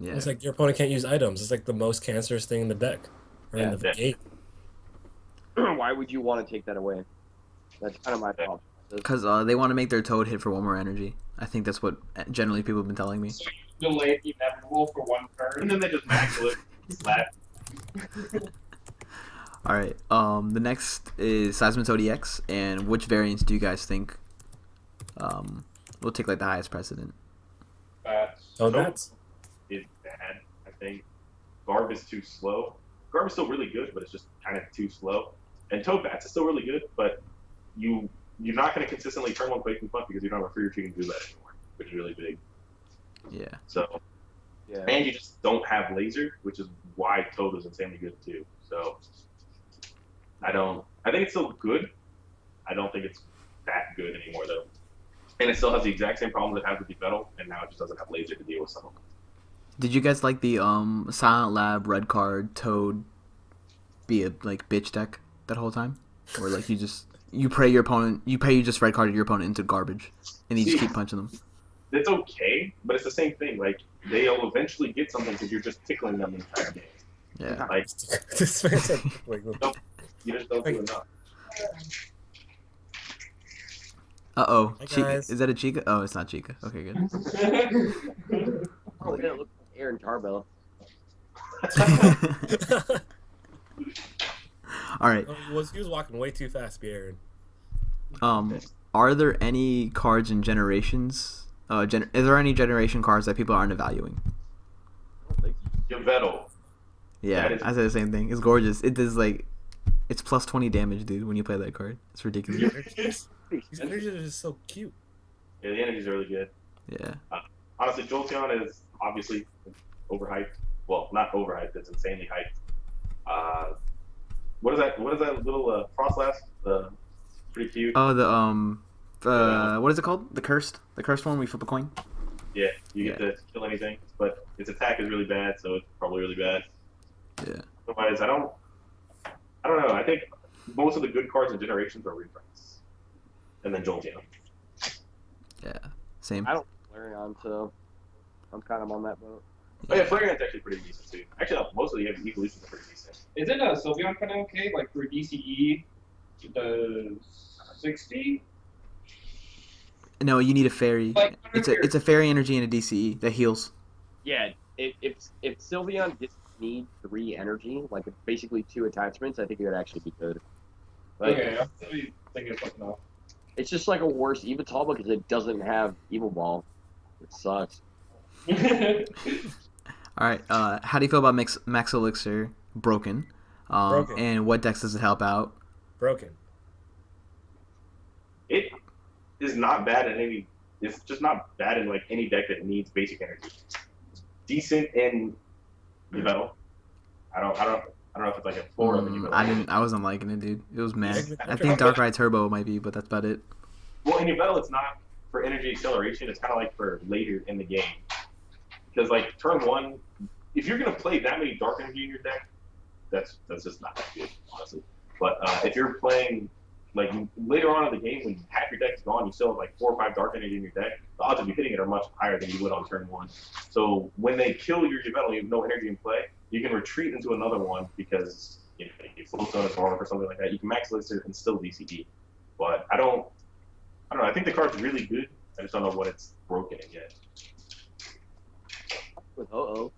Yeah.
It's like your opponent can't use items. It's like the most cancerous thing in the deck. Or in the game.
Why would you want to take that away? That's kind of my thought.
Because they want to make their Toad hit for one more energy. I think that's what generally people have been telling me.
So you delay the inevitable for one turn.
And then they just max it, slap.
All right. The next is Seismitoad EX, and which variants do you guys think will take like the highest precedent?
Oh, that's
Is bad, I think. Garb is too slow. Garb is still really good, but it's just kind of too slow. And Toadbats is still really good, but you're not going to consistently turn 1 Quaking Punt because you don't have a free retreat and do that anymore, which is really big.
Yeah.
So,
Yeah.
and you just don't have laser, which is why Toad is insanely good too. So, I think it's still good. I don't think it's that good anymore though. And it still has the exact same problems it had with the metal, and now it just doesn't have laser to deal with some of them.
Did you guys like the Silent Lab red card Toad be a like bitch deck that whole time, or like you just red carded your opponent into garbage, and you just keep punching them?
It's okay, but it's the same thing. Like they'll eventually get something because you're just tickling them the entire game.
Yeah.
Like
this man said, wait,
you just don't do enough.
Uh-oh.
Hi, guys.
Is that a Chica? Oh, it's not Chica. Okay, good.
Oh, yeah, it looks like Aaron Tarbell.
All right.
he was walking way too fast, Aaron.
Are there any cards in Generations? Is there any Generation cards that people aren't evaluating?
Yveltal.
Yeah,
That is-
I said the same thing. It's gorgeous. It does like, it's plus 20 damage, dude, when you play that card. It's ridiculous.
His energy is just so cute.
Yeah, the energy's really good.
Yeah.
Honestly, Jolteon is obviously overhyped. Well, not overhyped. It's insanely hyped. What is that little Frostlass? Pretty cute.
Oh, what is it called? The cursed one. We flip a coin.
Yeah, you get to kill anything, but its attack is really bad, so it's probably really bad.
Yeah.
Otherwise, I don't know. I think most of the good cards in Generations are reprints, and then Jolteon.
Yeah. Same.
I don't Flareon, so I'm kind of on that boat.
Oh yeah, Flareon's actually pretty decent too. Actually, no, most of the evolutions are pretty decent.
Isn't Sylveon kind of okay? Like for DCE, the 60?
No, you need a fairy.
Like,
It's a fairy energy and a DCE that heals.
Yeah, if Sylveon didn't need 3 energy, like basically 2 attachments, I think it would actually be good. Like,
Okay, I'm thinking of something else.
it's just like a worse Evital because it doesn't have Evil Ball. It sucks.
All right. How do you feel about Max Elixir broken?
Broken.
And what decks does it help out?
Broken.
It is not bad in any. It's just not bad in like any deck that needs basic energy. It's decent in Yveltal. I don't know if it's like a 4 of the Yveltal.
I wasn't liking it, dude. It was mad.
Yeah,
I think Darkrai Turbo might be, but that's about it.
Well, in Yveltal, it's not for energy acceleration. It's kind of like for later in the game. Because like turn 1, if you're gonna play that many dark energy in your deck, that's just not that good, honestly. But if you're playing like later on in the game when half your deck's gone, you still have like 4 or 5 dark energy in your deck. The odds of you hitting it are much higher than you would on turn 1. So when they kill your Yveltal, you have no energy in play. You can retreat into another one because you float on a Zork or something like that. You can max Elixir and still DCD. But I don't know. I think the card's really good. I just don't know what it's broken in yet.
With Ho-Oh.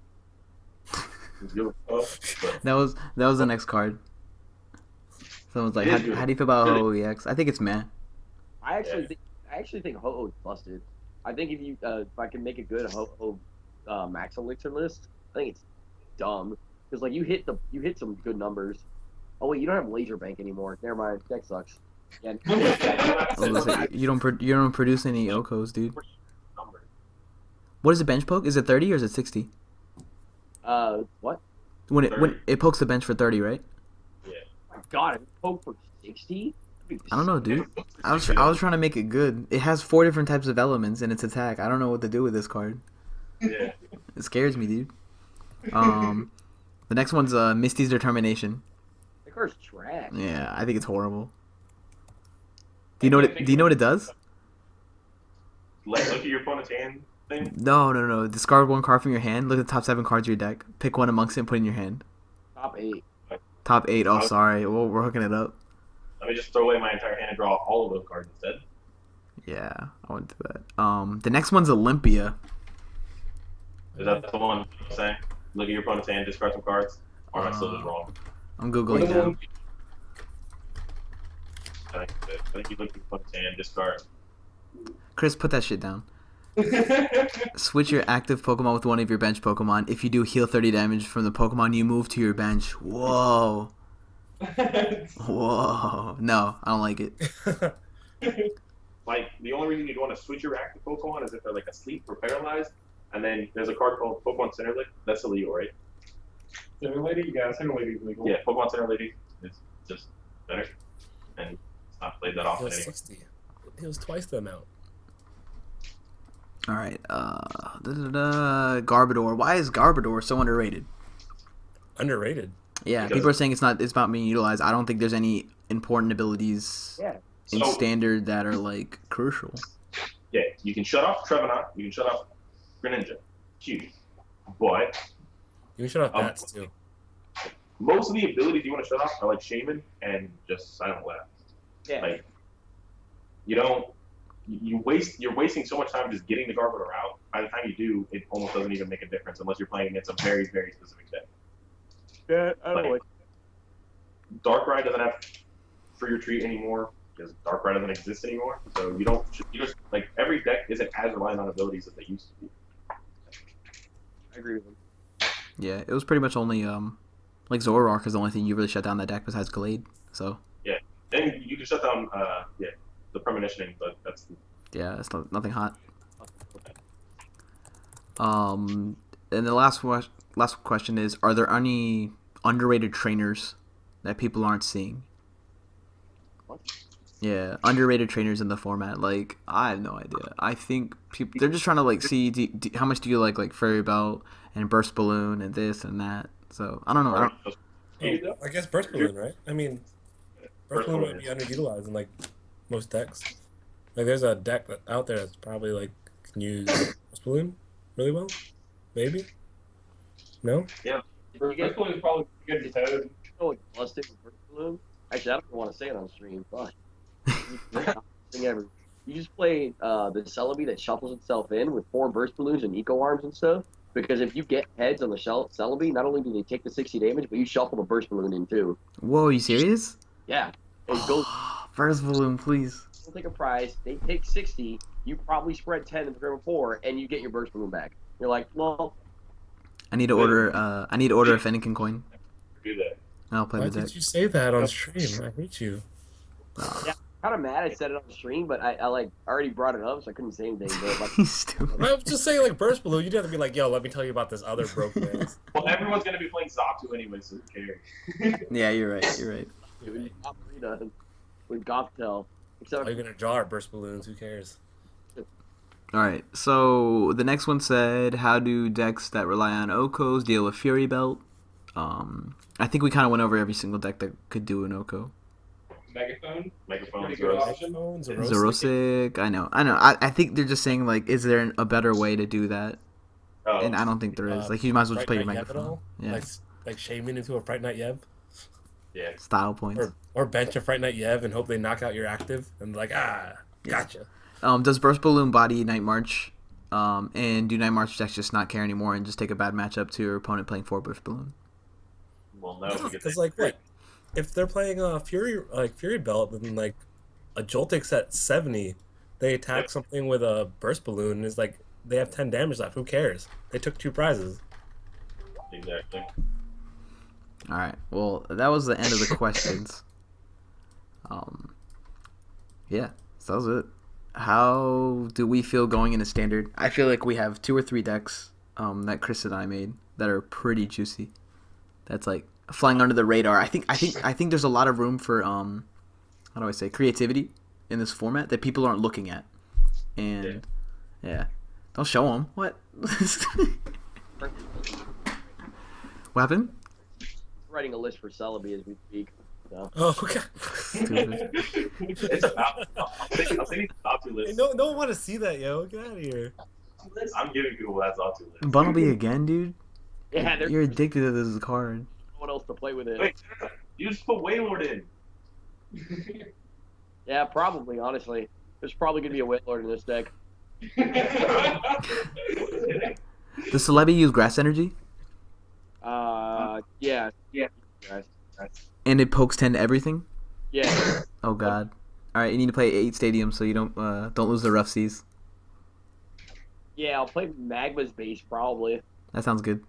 That was the next card. Someone's like, how do you feel about Ho-Oh-EX? I think it's meh.
I actually think Ho-Oh is busted. I think if I can make a good Ho-Oh Max Elixir list, I think it's dumb because like you hit some good numbers. Oh wait, you don't have Laser Bank anymore. Never mind, deck sucks. Yeah.
Listen, you don't produce any Okos, dude. What is the bench poke? Is it 30 or is it 60?
What?
When it pokes the bench for 30, right?
Yeah.
Oh my God, it poked for 60.
I don't know, dude. I was trying to make it good. It has 4 different types of elements in its attack. I don't know what to do with this card.
Yeah.
It scares me, dude. The next one's Misty's Determination.
That card's trash.
Yeah, I think it's horrible. Do you know what it does?
Look at your opponent's hand thing.
No. Discard 1 card from your hand. Look at the top 7 cards of your deck. Pick one amongst it and put it in your hand.
Top 8.
Top 8. Oh, sorry. Well, we're hooking it up.
Let me just throw away my entire hand and draw all of those cards instead.
Yeah, I wouldn't do that. The next one's Olympia.
Is that the one I'm saying? Look at your opponent's hand, discard some cards. Or am I still just wrong?
I'm googling now.
I think you look at your opponent's hand, discard.
Chris, put that shit down. Switch your active Pokemon with one of your bench Pokemon. If you do, heal 30 damage from the Pokemon you move to your bench. Whoa. Whoa. No, I don't like it.
Like, the only reason you'd want to switch your active Pokemon is if they're like asleep or paralyzed. And then there's a card called Pokemon Center Lady. That's illegal, right?
Center Lady? Yeah, Center Lady's legal.
Yeah, Pokemon Center Lady is just better. And it's not played that
It
often
was
anyway.
60. It was twice the amount.
All right. Garbodor. Why is Garbodor so underrated?
Underrated.
Yeah,
Because-
people are saying it's about being utilized. I don't think there's any important abilities
Yeah.
in
So-
Standard that are like crucial.
Yeah, you can shut off Trevenant, you can shut off Greninja. Huge. But
You can shut off bats too.
most of the abilities you want to shut off are like Shaman and just Silent Lab.
Yeah.
Like, you're wasting so much time just getting the Garbodor out. By the time you do, it almost doesn't even make a difference unless you're playing against a very, very specific deck.
Yeah, I don't
Like,
like.
Darkrai doesn't have free retreat anymore because Darkrai doesn't exist anymore. So you just like every deck isn't as reliant on abilities as they used to be.
I agree with him.
Yeah, it was pretty much only like Zoroark is the only thing you really shut down that deck besides Glade. So
Then you can shut down the premonitioning, but that's
yeah, it's nothing hot. And the last question is: are there any underrated trainers that people aren't seeing?
What?
Yeah, underrated trainers in the format. Like, I have no idea. I think people they're just trying to like see how much do you like Fairy Belt and Burst Balloon and this and that. So I don't know.
I guess Burst Balloon, right? I mean, Burst
Burst
Balloon
Balloon.
might be underutilized in like most decks. Like, there's a deck out there that's probably like can use Burst Balloon really well. Maybe. No.
First one is probably good to Toad.
You know what's busted with Burst Balloon? Actually, I don't want to say it on stream. Fuck. Thing ever. You just play the Celebi that shuffles itself in with 4 Burst Balloons and Eco Arms and stuff. Because if you get heads on the Celebi, not only do they take the 60 damage, but you shuffle the Burst Balloon in too.
Whoa, are you serious?
Yeah. It goes,
First balloon, please.
they'll take a prize, they take 60, you probably spread 10 in the turn 4, and you get your Burst Balloon back. You're like, well,
I need to order. I need to order a Fennekin coin.
Do that.
I'll play
Why
the deck.
did you say that on stream? I hate you.
yeah, kind of mad I said it on the stream, but I like already brought it up, so I couldn't say anything. But like,
He's stupid.
I was just saying like Burst Balloon. You'd have to be like, yo, let me tell you about this other broken ass.
Well, everyone's gonna be playing Zatu anyway, so who cares?
Yeah, you're right. You're right.
dude, Arena with Gothtel. Except
All you're gonna draw are Burst Balloons. Who cares?
All right. So the next one said, "How do decks that rely on Okos deal with Fury Belt?" I think we kind of went over every single deck that could do an Oko.
Megaphone.
Megaphone
Pretty
Zero.
good option.
Zerosic. I know. I think they're just saying like, is there a better way to do that?
Oh,
And I don't think there is. Like, you might as well just play your
Fright Night Yeb at
megaphone.
all?
Yeah.
Like Shaman into a Fright Night Yeb?
yeah.
Style points.
Or bench a Fright Night Yeb and hope they knock out your active and like, gotcha.
Does Burst Balloon body Night March? And do Night March decks just not care anymore and just take a bad matchup to your opponent playing 4 Burst Balloon?
Well, no,
Because like what? If they're playing Fury Belt, then like a Joltix at 70, they attack something with a Burst Balloon is like they have 10 damage left. Who cares? They took 2 prizes.
Exactly.
All right. Well, that was the end of the questions. Yeah, so that was it. How do we feel going into Standard? I feel like we have 2 or 3 decks that Chris and I made that are pretty juicy. That's like flying under the radar. I think there's a lot of room for how do I say, creativity in this format that people aren't looking at. And yeah, don't show them. What? What happened?
writing a list for Celebi as we speak. So.
Oh, okay.
Stupid.
It's about. I'll send you the Zatu list.
No one want to see that, yo. Get out of here.
I'm giving people that Zatu list.
Bumblebee again, dude?
Yeah, there's
You're addicted to this card.
no one else to play with it.
Wait, you just put Waylord in.
Yeah, probably, honestly. There's probably going to be a Waylord in this deck.
Does Celebi use Grass Energy?
Yeah. Guys.
And it pokes 10 to everything?
Yeah.
Oh, God. Alright, you need to play 8 stadiums so you don't lose the rough seas.
Yeah, I'll play Magma's base, probably.
That sounds good.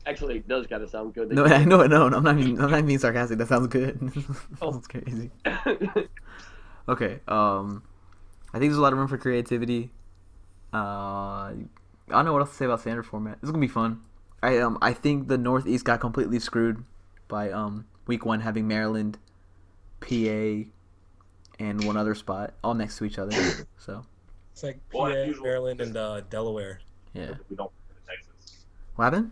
Actually, it does kind of sound good.
No, I'm not being sarcastic. That sounds good. That's crazy. Okay, I think there's a lot of room for creativity. I don't know what else to say about Standard Format. This is gonna be fun. I think the Northeast got completely screwed by week 1 having Maryland, PA, and one other spot all next to each other. So
It's like
Well,
PA,
as usual.
Maryland, and Delaware.
yeah.
We don't for Texas.
What happened?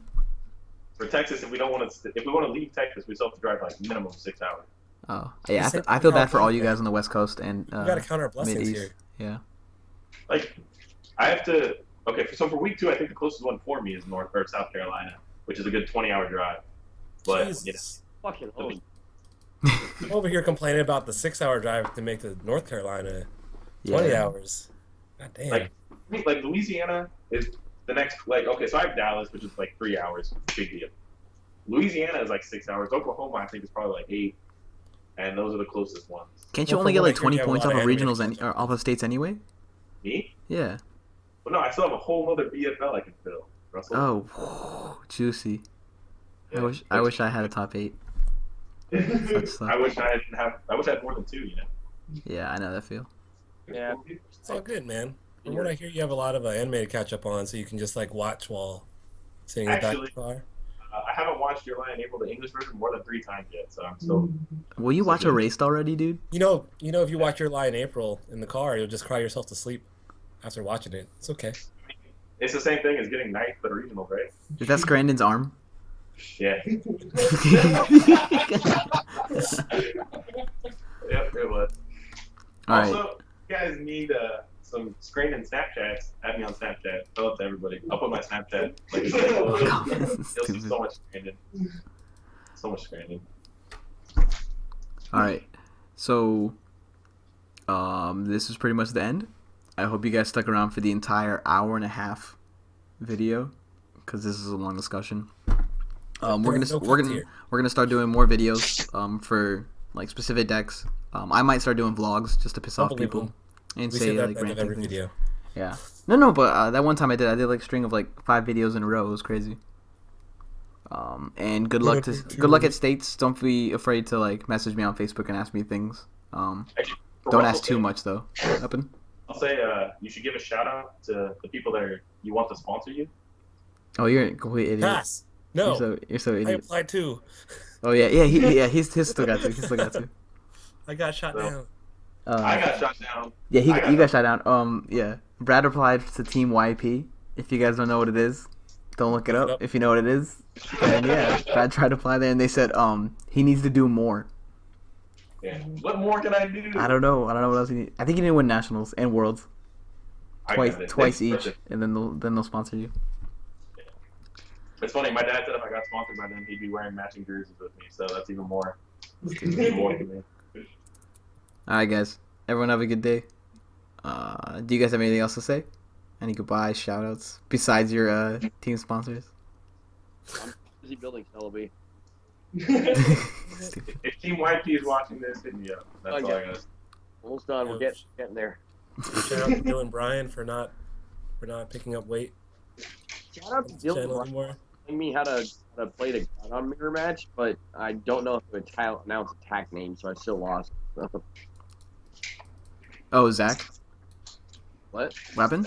For Texas, if we want to leave Texas, we still have to drive like minimum 6 hours.
Oh yeah. I feel bad for all you guys on the West Coast and
You gotta count our blessings
Mid-East.
here.
Yeah.
Like, I have to. Okay, so for week 2, I think the closest one for me is North or South Carolina, which is a good 20-hour drive. But
Jesus.
Fucking holy.
I'm over here complaining about the 6-hour drive to make to North Carolina 20
Yeah.
hours. God damn.
like Louisiana is the next. Like, okay, so I have Dallas, which is like 3 hours, big deal. Louisiana is like 6 hours. Oklahoma, I think, is probably like 8, and those are the closest ones.
Can't you
Well,
only
from
get
what I
like
hear,
20
you have a
points
lot
off
of
of
animated
regionals or off of states anyway?
Me?
Yeah.
But no, I still have a whole other BFL I can fill. Russell.
Oh, juicy.
Yeah.
I wish I had a top 8. sucks.
I wish I had more than 2. You know.
Yeah, I know that feel.
Yeah.
It's all good, man. From what I hear, you have a lot of animated catch up on, so you can just like watch while sitting in the back of the car.
I haven't watched Your Lie in April, the English version, more than 3 times yet, so I'm still.
Will you watch Erased already, dude?
You know, if you watch Your Lie in April in the car, you'll just cry yourself to sleep after watching it. It's okay.
It's the same thing as getting 9th at regional, right?
Is that Scrandon's arm?
Yeah. Yep, it was.
All right.
Also, you guys need some Scrandon Snapchats. Add me on Snapchat. Tell it to everybody. I'll put my Snapchat. Like, you'll see so much Scrandon. So much Scrandon.
All right. So, this is pretty much the end. I hope you guys stuck around for the entire hour and a half video. because this is a long discussion.
There
We're
are
gonna
no
we're
cuts
gonna
here.
we're gonna start doing more videos for like specific decks. I might start doing vlogs just to piss off people and
We
say
say that
like
at the end of
ranting
every
things.
video.
Yeah. No, but that one time I did like a string of like 5 videos in a row. It was crazy. And good luck at states. Don't be afraid to like message me on Facebook and ask me things.
Actually, for
Don't
Russell
ask too
Simmons,
much though. Weapon.
I'll say you should give a shout out to the people that you want to sponsor you.
Oh, you're a complete idiot.
Pass. No,
You're so
I
idiot.
applied too.
Oh yeah, he's still got to. He's still got to.
I got shot
So-
down.
I got shot down.
Yeah,
I
you got shot down. Yeah. Brad applied to Team YP. If you guys don't know what it is, don't look it
Look it
up.
up.
If you know what it is, then yeah, Brad tried to apply there, and they said he needs to do more.
Yeah. What more can I do?
I don't know what else he needs. I think he didn't win nationals and worlds
I got it.
twice
It's
each, and then they'll sponsor you.
It's funny. My dad said if I got sponsored by them, he'd be wearing matching jerseys with me. So that's even more. Even more to me.
All right, guys. Everyone have a good day. Do you guys have anything else to say? Any goodbyes, shoutouts besides your team sponsors?
I'm busy building Celebi.
If Team YP is watching this, hit me up. That's all I got.
Almost done. We're getting there.
Shout out to Dylan Bryan for not picking up weight
Shout out to
on the channel
Dylan
anymore.
telling me how to play the on mirror match, but I don't know if to announce attack name, so I still lost.
Oh, Zach,
What?
weapon?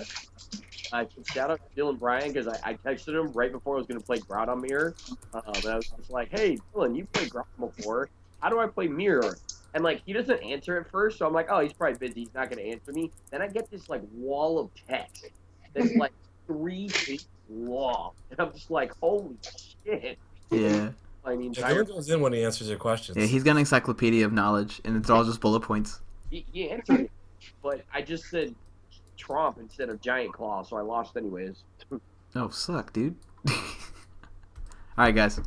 Shout out to Dylan Bryan because I texted him right before I was going to play Groudon Mirror. And I was just like, hey, Dylan, you played Groudon before. How do I play Mirror? And, like, he doesn't answer at first, so I'm like, oh, he's probably busy. He's not going to answer me. Then I get this, like, wall of text that's, like, 3 feet long. And I'm just like, holy shit.
Yeah.
I mean,
Yeah, Dylan goes in when he answers your questions.
Yeah, he's got an encyclopedia of knowledge, and it's all just bullet points.
he answered it, but I just said Trump instead of Giant Claw, so I lost anyways.
Oh, suck, dude. All right, guys.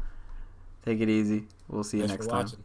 Take it easy. We'll see you
Thanks
next
for
time.
watching.